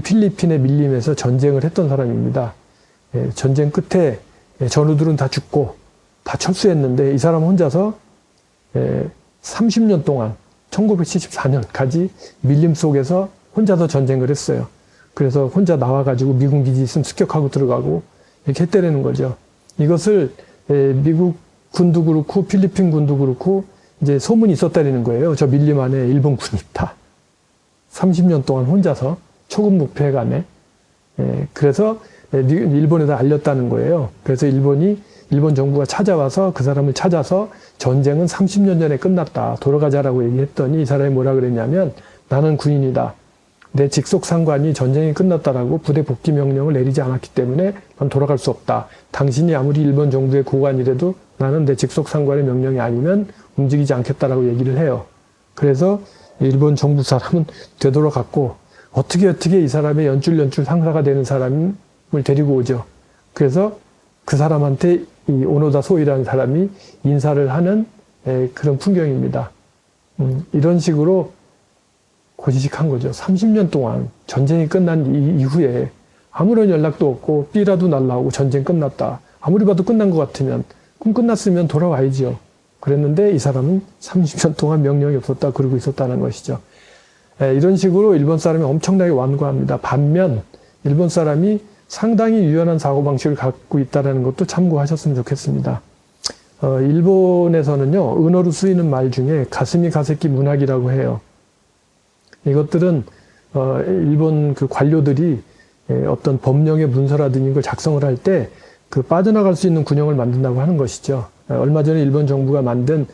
필리핀의 밀림에서 전쟁을 했던 사람입니다. 전쟁 끝에 전우들은 다 죽고 다 철수했는데 이 사람 혼자서 30년 동안 1974년까지 밀림 속에서 혼자서 전쟁을 했어요. 그래서 혼자 나와가지고 미군 기지 있으면 습격하고 들어가고 이렇게 했다라는 거죠. 이것을 미국 군도 그렇고 필리핀 군도 그렇고 이제 소문이 있었다라는 거예요. 저 밀림 안에 일본 군이 있다. 30년 동안 혼자서 초급 무패간에 그래서 일본에다 알렸다는 거예요. 그래서 일본 정부가 찾아와서 그 사람을 찾아서 전쟁은 30년 전에 끝났다. 돌아가자라고 얘기했더니 이 사람이 뭐라 그랬냐면 나는 군인이다. 내 직속 상관이 전쟁이 끝났다라고 부대 복귀 명령을 내리지 않았기 때문에 난 돌아갈 수 없다. 당신이 아무리 일본 정부의 고관이라도 나는 내 직속 상관의 명령이 아니면 움직이지 않겠다라고 얘기를 해요. 그래서 일본 정부 사람은 되돌아갔고 어떻게 이 사람의 연줄 상사가 되는 사람을 데리고 오죠. 그래서 그 사람한테 이 오노다 소이라는 사람이 인사를 하는 그런 풍경입니다. 이런 식으로 고지식한 거죠. 30년 동안 전쟁이 끝난 이후에 아무런 연락도 없고 삐라도 날라오고 전쟁 끝났다. 아무리 봐도 끝난 것 같으면 그럼 끝났으면 돌아와야죠. 그랬는데 이 사람은 30년 동안 명령이 없었다 그러고 있었다는 것이죠. 이런 식으로 일본 사람이 엄청나게 완고합니다. 반면 일본 사람이 상당히 유연한 사고방식을 갖고 있다는 것도 참고하셨으면 좋겠습니다. 일본에서는요, 은어로 쓰이는 말 중에 가스미 가세키 문학이라고 해요. 이것들은 일본 그 관료들이 어떤 법령의 문서라든지 이걸 작성을 할 때 그 빠져나갈 수 있는 군형을 만든다고 하는 것이죠. 얼마 전에 일본 정부가 만든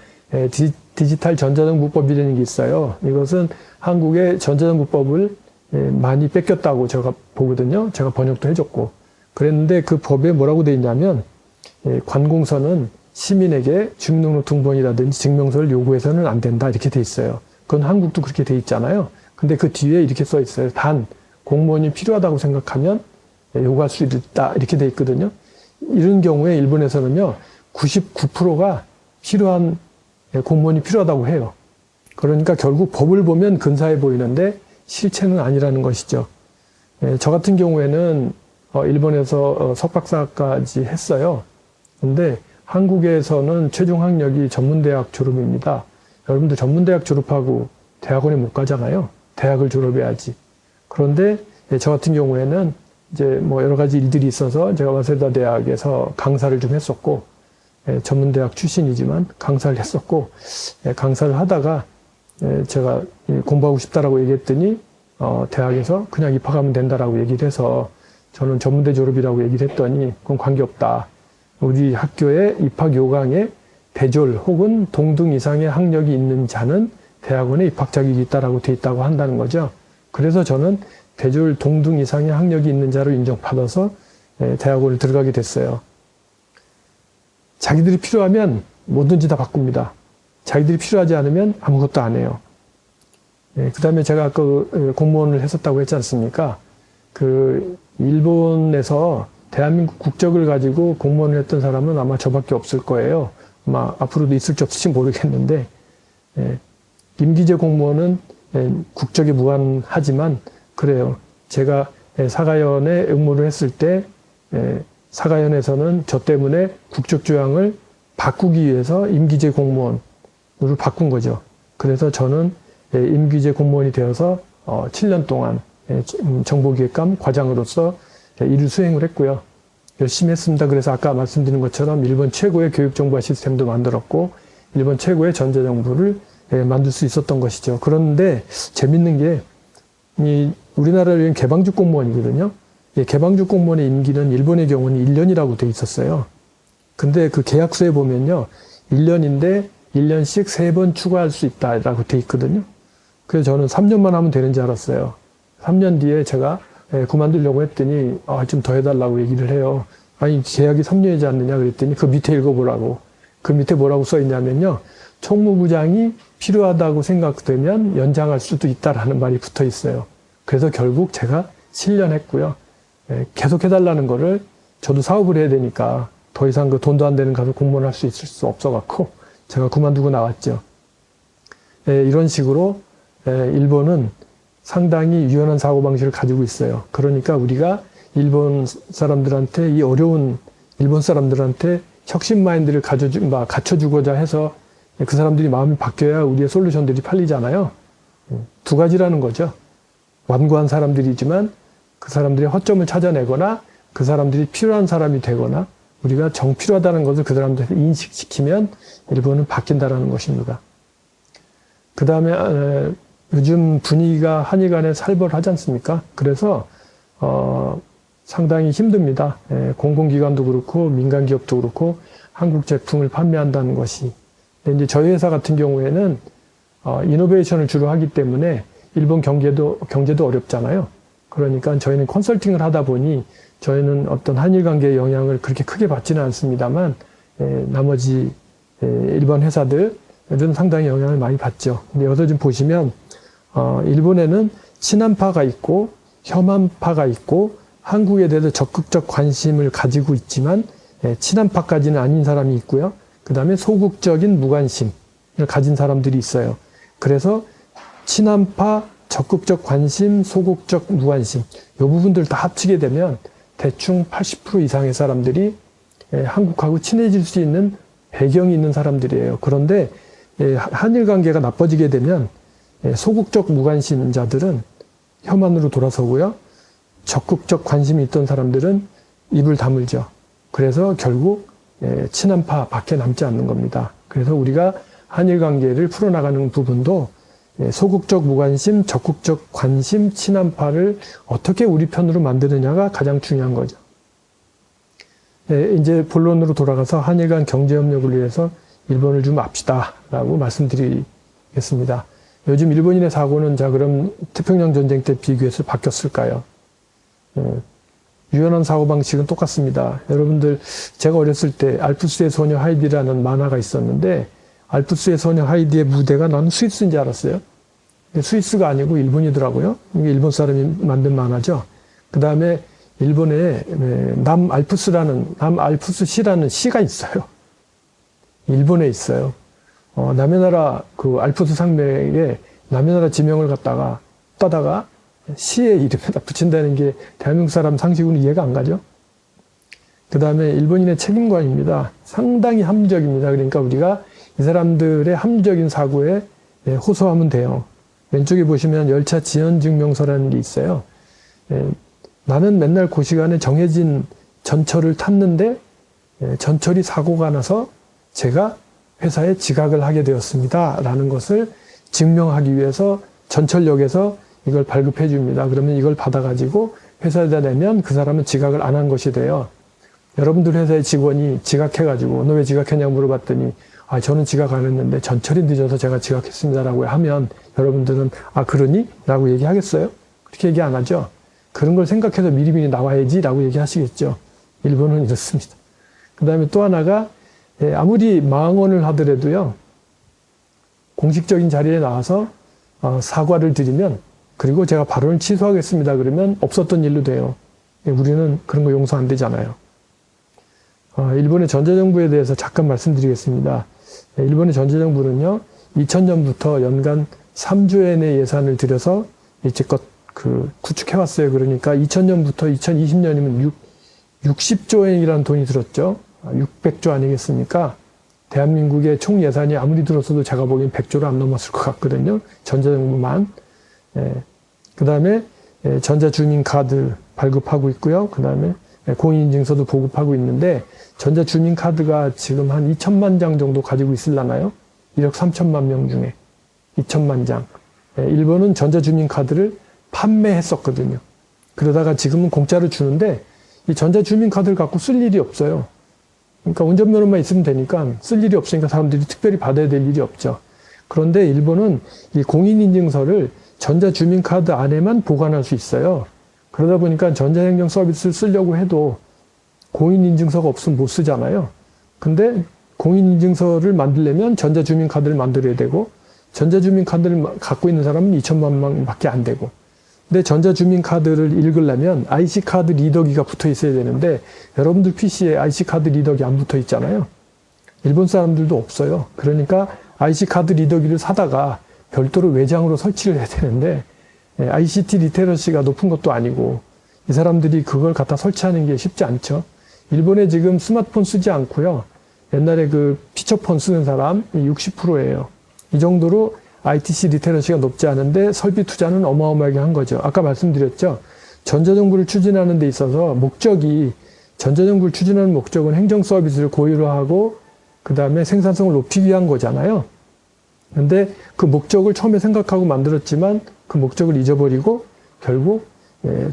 디지털 전자정부법이라는 게 있어요. 이것은 한국의 전자정부법을 많이 뺏겼다고 제가 보거든요. 제가 번역도 해줬고. 그랬는데 그 법에 뭐라고 돼 있냐면 관공서는 시민에게 주민등록 등본이라든지 증명서를 요구해서는 안 된다 이렇게 돼 있어요. 그건 한국도 그렇게 돼 있잖아요. 근데 그 뒤에 이렇게 써 있어요. 단 공무원이 필요하다고 생각하면 요구할 수 있다 이렇게 돼 있거든요. 이런 경우에 일본에서는요 99%가 필요한 공무원이 필요하다고 해요. 그러니까 결국 법을 보면 근사해 보이는데 실체는 아니라는 것이죠. 저 같은 경우에는 일본에서 석박사까지 했어요. 근데 한국에서는 최종 학력이 전문대학 졸업입니다. 여러분들 전문대학 졸업하고 대학원에 못 가잖아요. 대학을 졸업해야지. 그런데 저 같은 경우에는 이제 뭐 여러 가지 일들이 있어서 제가 와세다 대학에서 강사를 좀 했었고, 전문대학 출신이지만 강사를 했었고, 강사를 하다가 제가 공부하고 싶다라고 얘기했더니 대학에서 그냥 입학하면 된다라고 얘기를 해서 저는 전문대 졸업이라고 얘기를 했더니 그건 관계없다. 우리 학교의 입학 요강에 대졸 혹은 동등 이상의 학력이 있는 자는 대학원에 입학 자격이 있다라고 돼 있다고 한다는 거죠. 그래서 저는 대졸 동등 이상의 학력이 있는 자로 인정받아서 대학원을 들어가게 됐어요. 자기들이 필요하면 뭐든지 다 바꿉니다. 자기들이 필요하지 않으면 아무것도 안 해요. 그 다음에 제가 아까 공무원을 했었다고 했지 않습니까? 그 일본에서 대한민국 국적을 가지고 공무원을 했던 사람은 아마 저밖에 없을 거예요. 아마 앞으로도 있을지 없을지 모르겠는데, 임기제 공무원은 국적에 무관하지만 그래요. 제가 사가연에 응모를 했을 때 사가연에서는 저 때문에 국적조항을 바꾸기 위해서 임기제 공무원으로 바꾼 거죠. 그래서 저는 임기제 공무원이 되어서 7년 동안 정보기획감 과장으로서 일을 수행을 했고요. 열심히 했습니다. 그래서 아까 말씀드린 것처럼 일본 최고의 교육정보화 시스템도 만들었고 일본 최고의 전자정부를 만들 수 있었던 것이죠. 그런데 재밌는 게 우리나라는 개방직 공무원이거든요. 개방직 공무원의 임기는 일본의 경우는 1년이라고 돼 있었어요. 근데 그 계약서에 보면요. 1년인데 1년씩 3번 추가할 수 있다라고 돼 있거든요. 그래서 저는 3년만 하면 되는 줄 알았어요. 3년 뒤에 제가 그만두려고 했더니 좀 더 해달라고 얘기를 해요. 아니 계약이 3년이지 않느냐 그랬더니 그 밑에 읽어보라고. 그 밑에 뭐라고 써 있냐면요. 총무부장이 필요하다고 생각되면 연장할 수도 있다라는 말이 붙어 있어요. 그래서 결국 제가 실련했고요. 계속 해달라는 거를 저도 사업을 해야 되니까 더 이상 그 돈도 안 되는 가서 공무원 할 수 있을 수 없어갖고 제가 그만두고 나왔죠. 이런 식으로 일본은 상당히 유연한 사고방식을 가지고 있어요. 그러니까 우리가 일본 사람들한테 이 어려운 일본 사람들한테 혁신 마인드를 갖춰주고자 해서 그 사람들이 마음이 바뀌어야 우리의 솔루션들이 팔리잖아요. 두 가지라는 거죠. 완고한 사람들이지만 그 사람들의 허점을 찾아내거나 그 사람들이 필요한 사람이 되거나 우리가 정필요하다는 것을 그 사람들한테 인식시키면 일본은 바뀐다는 것입니다. 그 다음에 요즘 분위기가 한일 간에 살벌하지 않습니까? 그래서 상당히 힘듭니다. 공공기관도 그렇고 민간기업도 그렇고 한국 제품을 판매한다는 것이. 근데 이제 저희 회사 같은 경우에는 이노베이션을 주로 하기 때문에 일본 경제도 어렵잖아요. 그러니까 저희는 컨설팅을 하다 보니 저희는 어떤 한일 관계의 영향을 그렇게 크게 받지는 않습니다만 나머지 일본 회사들은 상당히 영향을 많이 받죠. 근데 여기서 좀 보시면 일본에는 친한파가 있고 혐한파가 있고 한국에 대해서 적극적 관심을 가지고 있지만 친한파까지는 아닌 사람이 있고요. 그 다음에 소극적인 무관심을 가진 사람들이 있어요. 그래서 친한파, 적극적 관심, 소극적 무관심 이 부분들 다 합치게 되면 대충 80% 이상의 사람들이 한국하고 친해질 수 있는 배경이 있는 사람들이에요. 그런데 한일 관계가 나빠지게 되면 소극적 무관심자들은 혐한으로 돌아서고요. 적극적 관심이 있던 사람들은 입을 다물죠. 그래서 결국 친한파 밖에 남지 않는 겁니다. 그래서 우리가 한일 관계를 풀어나가는 부분도 소극적 무관심, 적극적 관심, 친한파를 어떻게 우리 편으로 만드느냐가 가장 중요한 거죠. 이제 본론으로 돌아가서 한일 간 경제협력을 위해서 일본을 좀 압시다라고 말씀드리겠습니다. 요즘 일본인의 사고는 그럼 태평양 전쟁 때 비교해서 바뀌었을까요? 유연한 사고방식은 똑같습니다. 여러분들 제가 어렸을 때 알프스의 소녀 하이디라는 만화가 있었는데 알프스의 소녀 하이디의 무대가 나는 스위스인 줄 알았어요. 근데 스위스가 아니고 일본이더라고요. 이게 일본 사람이 만든 만화죠. 그 다음에 일본에 남알프스 시라는 시가 있어요. 일본에 있어요. 남의 나라 그 알프스 산맥에 남의 나라 지명을 갖다가 따다가 시의 이름에다 붙인다는 게 대한민국 사람 상식으로 이해가 안 가죠. 그 다음에 일본인의 책임관입니다. 상당히 합리적입니다. 그러니까 우리가 이 사람들의 합리적인 사고에 호소하면 돼요. 왼쪽에 보시면 열차 지연증명서라는 게 있어요. 나는 맨날 그 시간에 정해진 전철을 탔는데 전철이 사고가 나서 제가 회사에 지각을 하게 되었습니다. 라는 것을 증명하기 위해서 전철역에서 이걸 발급해 줍니다. 그러면 이걸 받아가지고 회사에다 내면 그 사람은 지각을 안 한 것이 돼요. 여러분들 회사의 직원이 지각해가지고 너 왜 지각했냐고 물어봤더니 저는 지각 안 했는데 전철이 늦어서 제가 지각했습니다라고 하면 여러분들은 그러니? 라고 얘기하겠어요? 그렇게 얘기 안 하죠. 그런 걸 생각해서 미리미리 나와야지 라고 얘기하시겠죠. 일본은 이렇습니다. 그 다음에 또 하나가 아무리 망언을 하더라도요. 공식적인 자리에 나와서 사과를 드리면 그리고 제가 발언을 취소하겠습니다. 그러면 없었던 일로 돼요. 우리는 그런 거 용서 안 되잖아요. 일본의 전자정부에 대해서 잠깐 말씀드리겠습니다. 일본의 전자정부는요, 2000년부터 연간 3조엔의 예산을 들여서 이제껏 구축해왔어요. 그러니까 2000년부터 2020년이면 60조엔이라는 돈이 들었죠. 600조 아니겠습니까? 대한민국의 총 예산이 아무리 들었어도 제가 보기엔 100조를 안 넘었을 것 같거든요. 전자정부만. 그 다음에 전자주민카드 발급하고 있고요. 그 다음에 공인인증서도 보급하고 있는데, 전자주민카드가 지금 한 2천만 장 정도 가지고 있을라나요? 1억 3천만 명 중에 2천만 장. 일본은 전자주민카드를 판매했었거든요. 그러다가 지금은 공짜로 주는데, 이 전자주민카드를 갖고 쓸 일이 없어요. 그러니까 운전면허만 있으면 되니까 쓸 일이 없으니까 사람들이 특별히 받아야 될 일이 없죠. 그런데 일본은 이 공인인증서를 전자주민카드 안에만 보관할 수 있어요. 그러다 보니까 전자행정 서비스를 쓰려고 해도 공인인증서가 없으면 못 쓰잖아요. 근데 공인인증서를 만들려면 전자주민카드를 만들어야 되고, 전자주민카드를 갖고 있는 사람은 2천만 명밖에 안 되고, 근데 전자주민카드를 읽으려면 IC카드 리더기가 붙어 있어야 되는데, 여러분들 PC에 IC카드 리더기 안 붙어 있잖아요. 일본 사람들도 없어요. 그러니까 IC카드 리더기를 사다가 별도로 외장으로 설치를 해야 되는데, ICT 리테러시가 높은 것도 아니고 이 사람들이 그걸 갖다 설치하는 게 쉽지 않죠. 일본에 지금 스마트폰 쓰지 않고요, 옛날에 그 피처폰 쓰는 사람이 60%예요. 이 정도로 ITC 리테러시가 높지 않은데 설비 투자는 어마어마하게 한 거죠. 아까 말씀드렸죠. 전자정부를 추진하는 데 있어서 전자정부를 추진하는 목적은 행정 서비스를 고율화하고 그 다음에 생산성을 높이기 위한 거잖아요. 근데 그 목적을 처음에 생각하고 만들었지만 그 목적을 잊어버리고 결국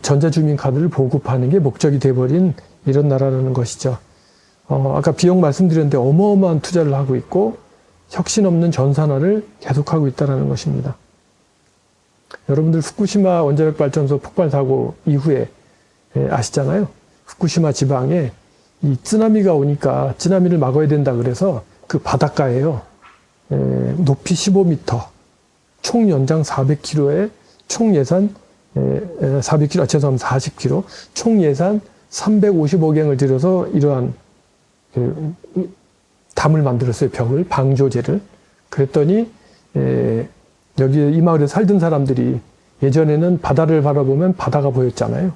전자주민카드를 보급하는 게 목적이 돼버린 이런 나라라는 것이죠. 아까 비용 말씀드렸는데 어마어마한 투자를 하고 있고 혁신 없는 전산화를 계속하고 있다는 것입니다. 여러분들 후쿠시마 원자력 발전소 폭발 사고 이후에 아시잖아요. 후쿠시마 지방에 이 쓰나미가 오니까 쓰나미를 막아야 된다 그래서 그 바닷가에요, 높이 15m, 총 연장 400km에 총 예산 400km, 죄송합니다. 40km, 총 예산 350억엔을 들여서 이러한 담을 만들었어요. 벽을, 방조제를. 그랬더니 여기 이 마을에 살던 사람들이 예전에는 바다를 바라보면 바다가 보였잖아요.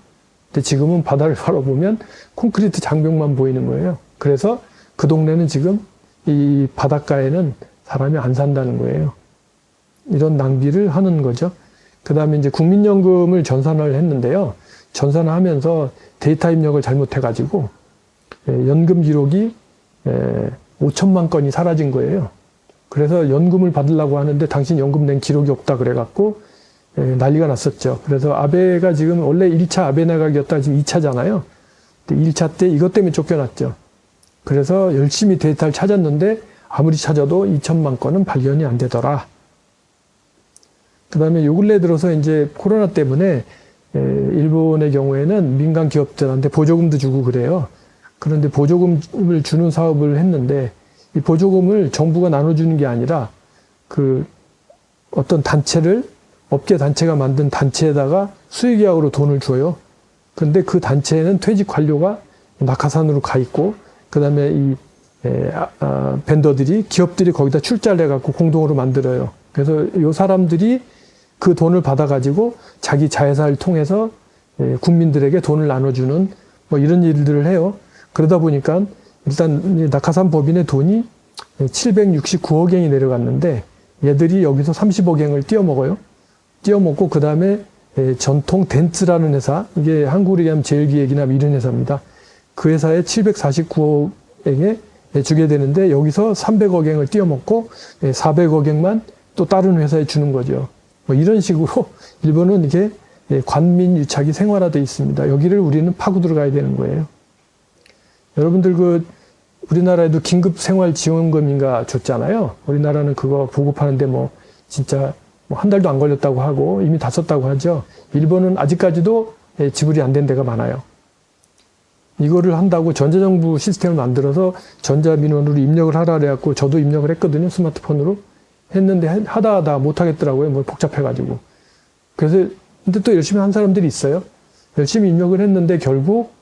근데 지금은 바다를 바라보면 콘크리트 장벽만 보이는 거예요. 그래서 그 동네는 지금 이 바닷가에는 사람이 안 산다는 거예요. 이런 낭비를 하는 거죠. 그 다음에 이제 국민연금을 전산화를 했는데요. 전산화하면서 데이터 입력을 잘못해가지고 연금 기록이 5천만 건이 사라진 거예요. 그래서 연금을 받으려고 하는데 당신 연금 낸 기록이 없다 그래갖고 난리가 났었죠. 그래서 아베가 지금 원래 1차 아베 내각이었다가 지금 2차잖아요. 1차 때 이것 때문에 쫓겨났죠. 그래서 열심히 데이터를 찾았는데 아무리 찾아도 2천만 건은 발견이 안 되더라. 그 다음에 요 근래 들어서 이제 코로나 때문에 일본의 경우에는 민간 기업들한테 보조금도 주고 그래요. 그런데 보조금을 주는 사업을 했는데 이 보조금을 정부가 나눠주는 게 아니라 그 어떤 단체를, 업계 단체가 만든 단체에다가 수의계약으로 돈을 줘요. 근데 그 단체에는 퇴직 완료가 낙하산으로 가 있고, 그 다음에 이 벤더들이, 기업들이 거기다 출자를 해갖고 공동으로 만들어요. 그래서 이 사람들이 그 돈을 받아가지고 자기 자회사를 통해서 국민들에게 돈을 나눠주는 뭐 이런 일들을 해요. 그러다 보니까 일단 낙하산 법인의 돈이 769억엔이 내려갔는데 얘들이 여기서 30억엔을 띄어먹어요. 띄어먹고 그 다음에 전통 덴츠라는 회사, 이게 한국으로 얘기하면 제일기획이나 이런 회사입니다. 그 회사에 749억엔에 주게 되는데 여기서 300억엔을 띄어먹고 400억엔만 또 다른 회사에 주는 거죠. 뭐 이런 식으로 일본은 이게 관민유착이 생활화되어 있습니다. 여기를 우리는 파고 들어가야 되는 거예요. 여러분들 우리나라에도 긴급생활지원금인가 줬잖아요. 우리나라는 그거 보급하는데 뭐 진짜 뭐 한 달도 안 걸렸다고 하고 이미 다 썼다고 하죠. 일본은 아직까지도 지불이 안 된 데가 많아요. 이거를 한다고 전자정부 시스템을 만들어서 전자민원으로 입력을 하라 그래갖고 저도 입력을 했거든요. 스마트폰으로. 했는데 하다 못하겠더라고요. 뭐 복잡해가지고. 그래서 근데 또 열심히 한 사람들이 있어요. 열심히 입력을 했는데 결국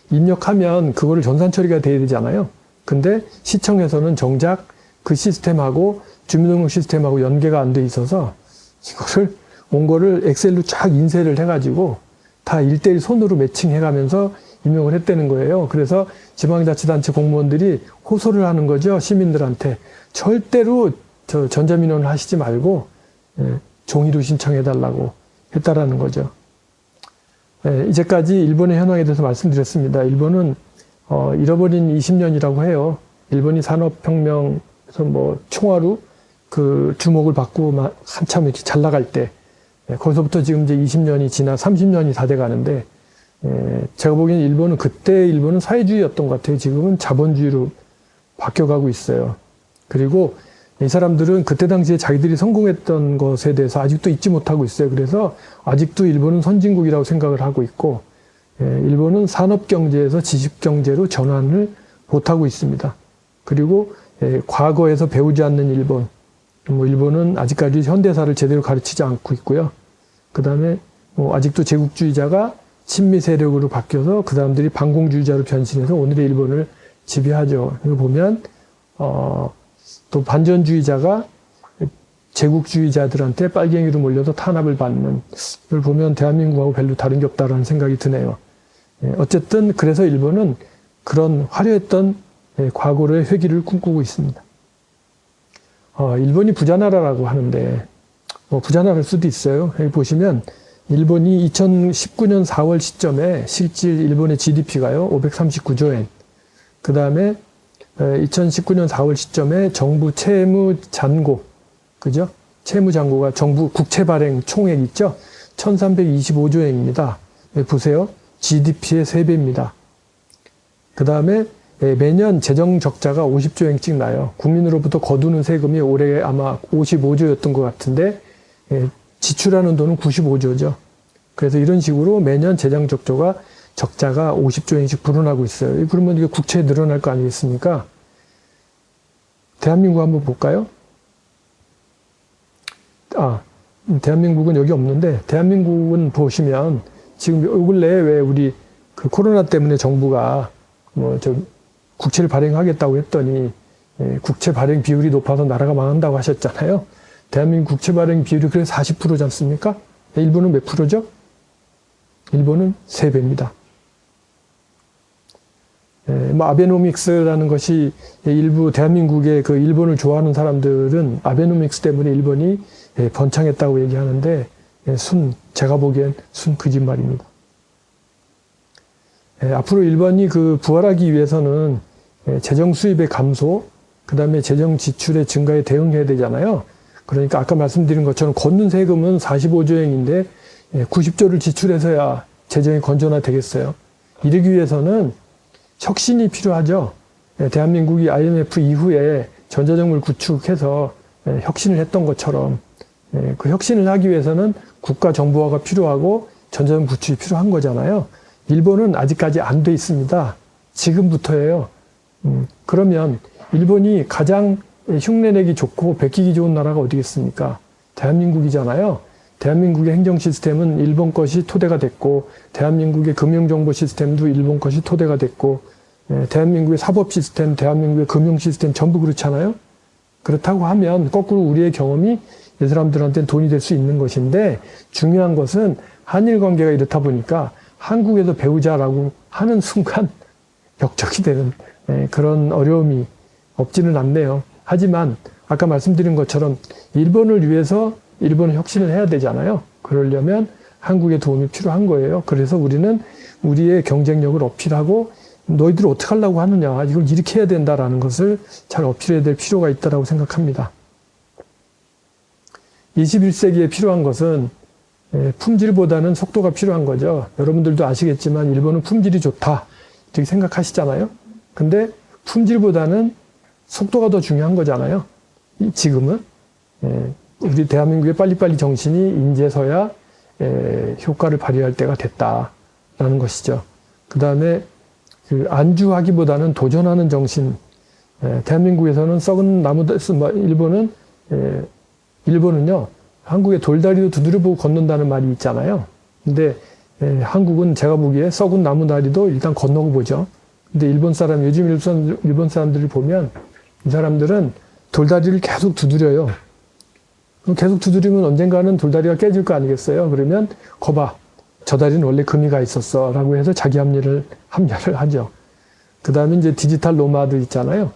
입력하면 그거를 전산 처리가 돼야 되잖아요. 근데 시청에서는 정작 그 시스템하고 주민등록 시스템하고 연계가 안 돼 있어서 이거를 온 거를 엑셀로 쫙 인쇄를 해가지고 다 1대1 손으로 매칭해가면서 입력을 했다는 거예요. 그래서 지방자치단체 공무원들이 호소를 하는 거죠. 시민들한테. 절대로 저 전자민원을 하시지 말고 종이로 신청해달라고 했다라는 거죠. 이제까지 일본의 현황에 대해서 말씀드렸습니다. 일본은 잃어버린 20년이라고 해요. 일본이 산업혁명에서 뭐 총화로 그 주목을 받고 한참 이렇게 잘 나갈 때 거기서부터 지금 이제 20년이 지나 30년이 다 돼 가는데 제가 보기엔 일본은 그때 일본은 사회주의였던 것 같아요. 지금은 자본주의로 바뀌어가고 있어요. 그리고 이 사람들은 그때 당시에 자기들이 성공했던 것에 대해서 아직도 잊지 못하고 있어요. 그래서 아직도 일본은 선진국이라고 생각을 하고 있고 일본은 산업경제에서 지식경제로 전환을 못하고 있습니다. 그리고 과거에서 배우지 않는 일본, 일본은 아직까지 현대사를 제대로 가르치지 않고 있고요. 그 다음에 아직도 제국주의자가 친미 세력으로 바뀌어서 그 사람들이 반공주의자로 변신해서 오늘의 일본을 지배하죠. 이거 보면 또 반전주의자가 제국주의자들한테 빨갱이로 몰려서 탄압을 받는 걸 보면 대한민국하고 별로 다른 게 없다라는 생각이 드네요. 어쨌든 그래서 일본은 그런 화려했던 과거의 회기를 꿈꾸고 있습니다. 일본이 부자나라라고 하는데 부자나라일 수도 있어요. 여기 보시면 일본이 2019년 4월 시점에 실질 일본의 GDP가요 539조 엔. 그 다음에 2019년 4월 시점에 정부 채무 잔고, 그죠? 채무 잔고가 정부 국채 발행 총액 있죠? 1325조 엔입니다. 보세요. GDP의 3배입니다. 그 다음에 매년 재정 적자가 50조 엔씩 나요. 국민으로부터 거두는 세금이 올해 아마 55조였던 것 같은데 지출하는 돈은 95조죠. 그래서 이런 식으로 매년 재정 적자가 50조 엔씩 불어나고 있어요. 그러면 이게 국채 늘어날 거 아니겠습니까? 대한민국 한번 볼까요? 대한민국은 여기 없는데, 대한민국은 보시면 지금 요 근래에 왜 우리 그 코로나 때문에 정부가 국채를 발행하겠다고 했더니 국채 발행 비율이 높아서 나라가 망한다고 하셨잖아요. 대한민국 국채 발행 비율이 그래서 40%지 않습니까? 일본은 몇 프로죠? 일본은 3배입니다. 아베노믹스라는 것이 일부 대한민국의 그 일본을 좋아하는 사람들은 아베노믹스 때문에 일본이 번창했다고 얘기하는데 제가 보기엔 거짓말입니다. 앞으로 일본이 그 부활하기 위해서는 재정 수입의 감소, 그 다음에 재정 지출의 증가에 대응해야 되잖아요. 그러니까 아까 말씀드린 것처럼 걷는 세금은 45조 엔인데 90조를 지출해서야 재정이 건전화 되겠어요. 이러기 위해서는 혁신이 필요하죠. 대한민국이 IMF 이후에 전자정부를 구축해서 혁신을 했던 것처럼 그 혁신을 하기 위해서는 국가 정부화가 필요하고 전자정부 구축이 필요한 거잖아요. 일본은 아직까지 안 돼 있습니다. 지금부터예요. 그러면 일본이 가장 흉내내기 좋고 베끼기 좋은 나라가 어디겠습니까? 대한민국이잖아요. 대한민국의 행정 시스템은 일본 것이 토대가 됐고, 대한민국의 금융정보 시스템도 일본 것이 토대가 됐고, 대한민국의 사법 시스템, 대한민국의 금융 시스템 전부 그렇잖아요. 그렇다고 하면 거꾸로 우리의 경험이 이 사람들한테는 돈이 될 수 있는 것인데, 중요한 것은 한일 관계가 이렇다 보니까 한국에서 배우자라고 하는 순간 역적이 되는 그런 어려움이 없지는 않네요. 하지만 아까 말씀드린 것처럼 일본을 위해서 일본은 혁신을 해야 되잖아요. 그러려면 한국의 도움이 필요한 거예요. 그래서 우리는 우리의 경쟁력을 어필하고 너희들 어떻게 하려고 하느냐, 이걸 이렇게 해야 된다라는 것을 잘 어필해야 될 필요가 있다고 생각합니다. 21세기에 필요한 것은 품질보다는 속도가 필요한 거죠. 여러분들도 아시겠지만 일본은 품질이 좋다 이렇게 생각하시잖아요. 근데 품질보다는 속도가 더 중요한 거잖아요. 지금은 우리 대한민국의 빨리빨리 정신이 이제서야 효과를 발휘할 때가 됐다라는 것이죠. 그 다음에 그 안주하기보다는 도전하는 정신. 대한민국에서는 썩은 나무, 일본은요, 한국의 돌다리도 두드려보고 걷는다는 말이 있잖아요. 근데 한국은 제가 보기에 썩은 나무 다리도 일단 건너고 보죠. 근데 요즘 일본 사람들을 보면 이 사람들은 돌다리를 계속 두드려요. 계속 두드리면 언젠가는 돌다리가 깨질 거 아니겠어요? 그러면 거봐, 저 다리는 원래 금이 가 있었어 라고 해서 자기 합리를 하죠. 그 다음에 이제 디지털 노마드 있잖아요.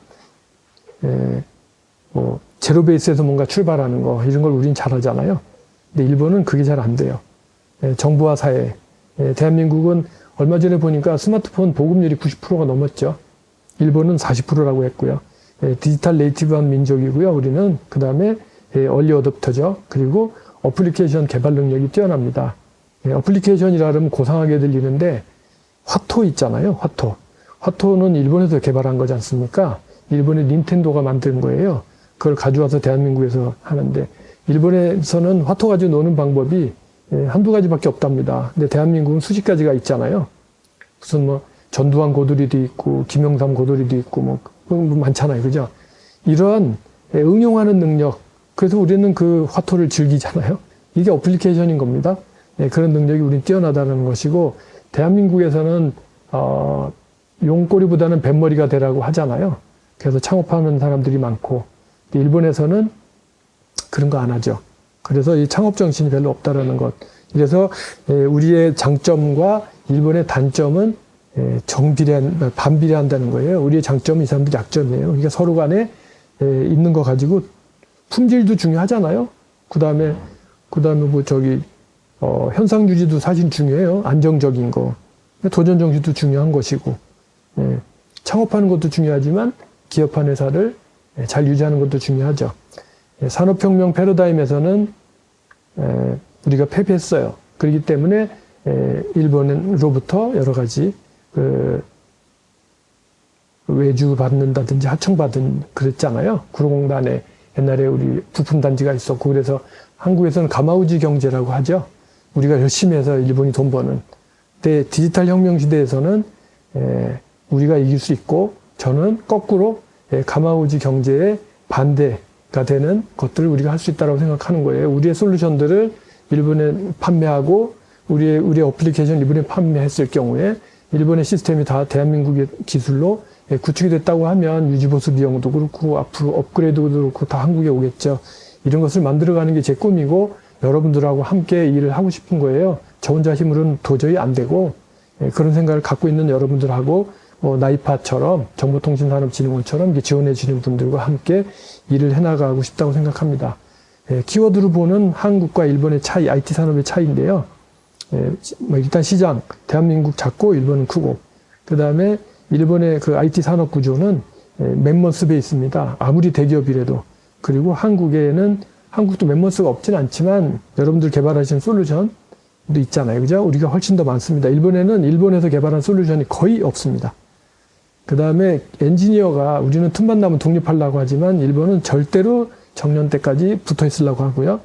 제로 베이스에서 뭔가 출발하는 거, 이런 걸 우린 잘하잖아요. 근데 일본은 그게 잘 안 돼요. 정보화 사회. 대한민국은 얼마 전에 보니까 스마트폰 보급률이 90%가 넘었죠. 일본은 40%라고 했고요. 디지털 네이티브한 민족이고요. 우리는 그 다음에 얼리 어댑터죠. 그리고 어플리케이션 개발 능력이 뛰어납니다. 어플리케이션이라 그러면 고상하게 들리는데 화토 있잖아요. 화토는 일본에서 개발한 거지 않습니까? 일본의 닌텐도가 만든 거예요. 그걸 가져와서 대한민국에서 하는데 일본에서는 화토 가지고 노는 방법이 한두 가지밖에 없답니다. 근데 대한민국은 수십 가지가 있잖아요. 무슨 전두환 고돌이도 있고 김영삼 고돌이도 있고 많잖아요. 그죠? 이러한 응용하는 능력, 그래서 우리는 그 화토를 즐기잖아요. 이게 어플리케이션인 겁니다. 그런 능력이 우린 뛰어나다는 것이고, 대한민국에서는 용꼬리보다는 뱃머리가 되라고 하잖아요. 그래서 창업하는 사람들이 많고, 일본에서는 그런 거 안 하죠. 그래서 이 창업 정신이 별로 없다라는 것. 그래서 우리의 장점과 일본의 단점은 반비례한다는 거예요. 우리의 장점은 이 사람들 약점이에요. 그러니까 서로 간에 있는 거 가지고 품질도 중요하잖아요. 그 다음에 현상 유지도 사실 중요해요. 안정적인 거. 도전 정신도 중요한 것이고, 창업하는 것도 중요하지만 기업한 회사를 잘 유지하는 것도 중요하죠. 산업혁명 패러다임에서는 우리가 패배했어요. 그렇기 때문에 일본으로부터 여러 가지 외주 받는다든지 하청받은 그랬잖아요. 구로공단에 옛날에 우리 부품단지가 있었고, 그래서 한국에서는 가마우지 경제라고 하죠. 우리가 열심히 해서 일본이 돈 버는. 근데 디지털 혁명 시대에서는 우리가 이길 수 있고, 저는 거꾸로 가마우지 경제의 반대가 되는 것들을 우리가 할 수 있다고 생각하는 거예요. 우리의 솔루션들을 일본에 판매하고 우리의 어플리케이션 일본에 판매했을 경우에 일본의 시스템이 다 대한민국의 기술로 구축이 됐다고 하면 유지보수 비용도 그렇고 앞으로 업그레이드도 그렇고 다 한국에 오겠죠. 이런 것을 만들어가는 게 제 꿈이고 여러분들하고 함께 일을 하고 싶은 거예요. 저 혼자 힘으로는 도저히 안 되고 그런 생각을 갖고 있는 여러분들하고 나이파처럼 정보통신산업진흥원처럼 지원해 주시는 분들과 함께 일을 해나가고 싶다고 생각합니다. 키워드로 보는 한국과 일본의 차이, IT 산업의 차이인데요. 일단 시장, 대한민국 작고 일본은 크고, 그 다음에 일본의 그 IT 산업 구조는 멤머스 베이스입니다. 아무리 대기업이라도. 그리고 한국도 멤머스가 없진 않지만 여러분들 개발하신 솔루션도 있잖아요. 그죠? 우리가 훨씬 더 많습니다. 일본에는 일본에서 개발한 솔루션이 거의 없습니다. 그 다음에 엔지니어가 우리는 틈만 나면 독립하려고 하지만 일본은 절대로 정년 때까지 붙어 있으려고 하고요.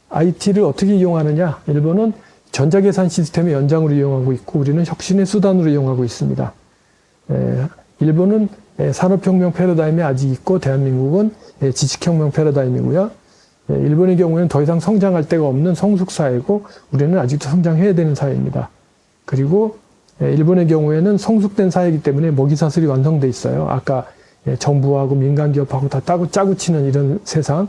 IT를 어떻게 이용하느냐? 일본은 전자계산 시스템의 연장으로 이용하고 있고 우리는 혁신의 수단으로 이용하고 있습니다. 일본은 산업혁명 패러다임이 아직 있고 대한민국은 지식혁명 패러다임이고요. 일본의 경우에는 더 이상 성장할 데가 없는 성숙사회고 우리는 아직도 성장해야 되는 사회입니다. 그리고 일본의 경우에는 성숙된 사회이기 때문에 먹이사슬이 완성돼 있어요. 아까 정부하고 민간기업하고 다 짜고 치는 이런 세상,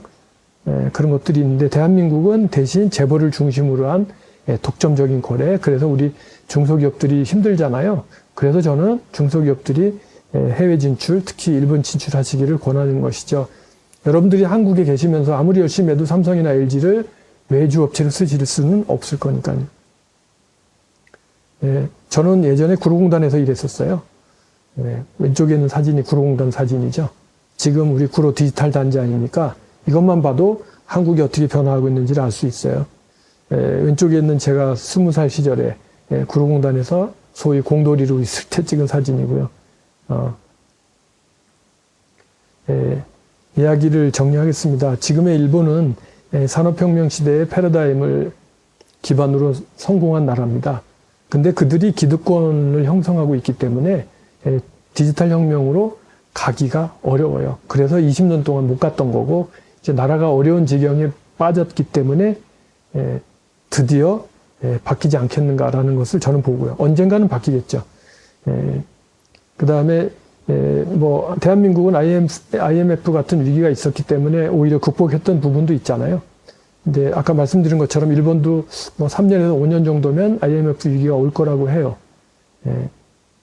그런 것들이 있는데 대한민국은 대신 재벌을 중심으로 한 독점적인 거래. 그래서 우리 중소기업들이 힘들잖아요. 그래서 저는 중소기업들이 해외 진출, 특히 일본 진출하시기를 권하는 것이죠. 여러분들이 한국에 계시면서 아무리 열심히 해도 삼성이나 LG를 외주 업체로 쓰실 수는 없을 거니까요. 저는 예전에 구로공단에서 일했었어요. 왼쪽에 있는 사진이 구로공단 사진이죠. 지금 우리 구로 디지털 단지 아닙니까? 이것만 봐도 한국이 어떻게 변화하고 있는지를 알 수 있어요. 왼쪽에 있는 제가 20살 시절에 구로공단에서 소위 공돌이로 있을 때 찍은 사진이고요. 이야기를 정리하겠습니다. 지금의 일본은 산업혁명 시대의 패러다임을 기반으로 성공한 나라입니다. 근데 그들이 기득권을 형성하고 있기 때문에 디지털 혁명으로 가기가 어려워요. 그래서 20년 동안 못 갔던 거고 이제 나라가 어려운 지경에 빠졌기 때문에 드디어 바뀌지 않겠는가라는 것을 저는 보고요. 언젠가는 바뀌겠죠. 그 다음에 뭐 대한민국은 IMF 같은 위기가 있었기 때문에 오히려 극복했던 부분도 있잖아요. 근데 아까 말씀드린 것처럼 일본도 뭐 3년에서 5년 정도면 IMF 위기가 올 거라고 해요.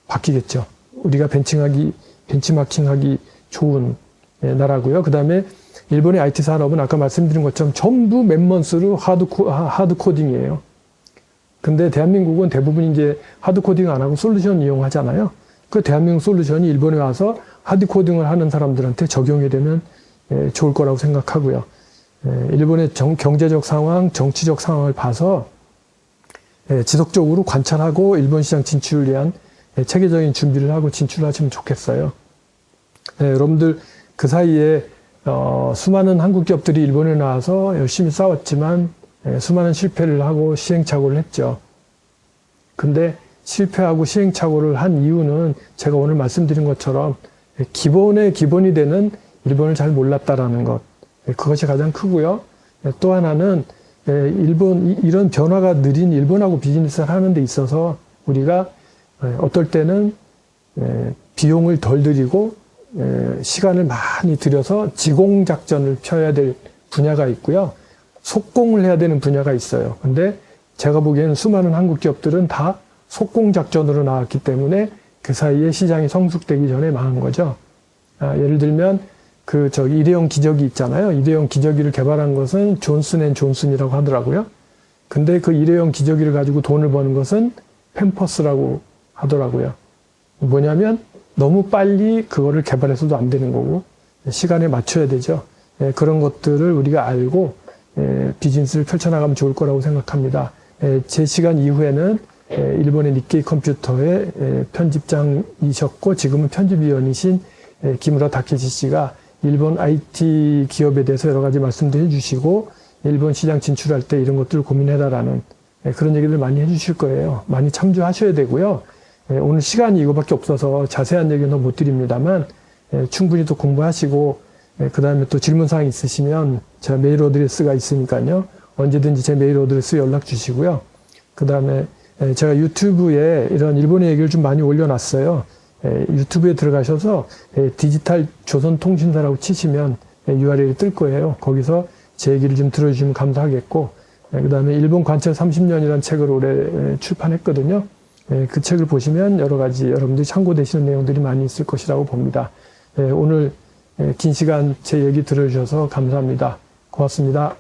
바뀌겠죠. 우리가 벤치마킹하기 좋은 나라고요. 그 다음에 일본의 IT 산업은 아까 말씀드린 것처럼 전부 맨먼스로 하드 코딩이에요. 근데 대한민국은 대부분 이제 하드 코딩 안 하고 솔루션 이용하잖아요. 그 대한민국 솔루션이 일본에 와서 하드 코딩을 하는 사람들한테 적용이 되면 좋을 거라고 생각하고요. 일본의 경제적 상황, 정치적 상황을 봐서 지속적으로 관찰하고 일본 시장 진출을 위한 체계적인 준비를 하고 진출하시면 좋겠어요. 여러분들 그 사이에 수많은 한국 기업들이 일본에 나와서 열심히 싸웠지만 수많은 실패를 하고 시행착오를 했죠. 근데 실패하고 시행착오를 한 이유는 제가 오늘 말씀드린 것처럼 기본의 기본이 되는 일본을 잘 몰랐다라는 것. 그것이 가장 크고요. 또 하나는 이런 변화가 느린 일본하고 비즈니스를 하는 데 있어서 우리가 어떨 때는 비용을 덜 들이고 시간을 많이 들여서 지공작전을 펴야 될 분야가 있고요. 속공을 해야 되는 분야가 있어요. 근데 제가 보기에는 수많은 한국 기업들은 다 속공작전으로 나왔기 때문에 그 사이에 시장이 성숙되기 전에 망한 거죠. 예를 들면 일회용 기저귀 있잖아요. 일회용 기저귀를 개발한 것은 존슨앤존슨이라고 하더라고요. 근데 그 일회용 기저귀를 가지고 돈을 버는 것은 팸퍼스라고 하더라고요. 뭐냐면 너무 빨리 그거를 개발해서도 안 되는 거고 시간에 맞춰야 되죠. 그런 것들을 우리가 알고 비즈니스를 펼쳐나가면 좋을 거라고 생각합니다. 제 시간 이후에는 일본의 니케이 컴퓨터의 편집장이셨고 지금은 편집위원이신 기무라 다케지 씨가 일본 IT 기업에 대해서 여러 가지 말씀도 해주시고 일본 시장 진출할 때 이런 것들을 고민해라라는 그런 얘기를 많이 해주실 거예요. 많이 참조하셔야 되고요. 오늘 시간이 이거밖에 없어서 자세한 얘기는 못 드립니다만 충분히 또 공부하시고 그 다음에 또 질문사항 있으시면 제가 메일 어드레스가 있으니까요. 언제든지 제 메일 어드레스 연락 주시고요. 그 다음에 제가 유튜브에 이런 일본의 얘기를 좀 많이 올려놨어요. 유튜브에 들어가셔서 디지털 조선통신사라고 치시면 URL이 뜰 거예요. 거기서 제 얘기를 좀 들어주시면 감사하겠고 그 다음에 일본 관찰 30년이라는 책을 올해 출판했거든요. 그 책을 보시면 여러 가지 여러분들이 참고되시는 내용들이 많이 있을 것이라고 봅니다. 오늘 긴 시간 제 얘기 들어주셔서 감사합니다. 고맙습니다.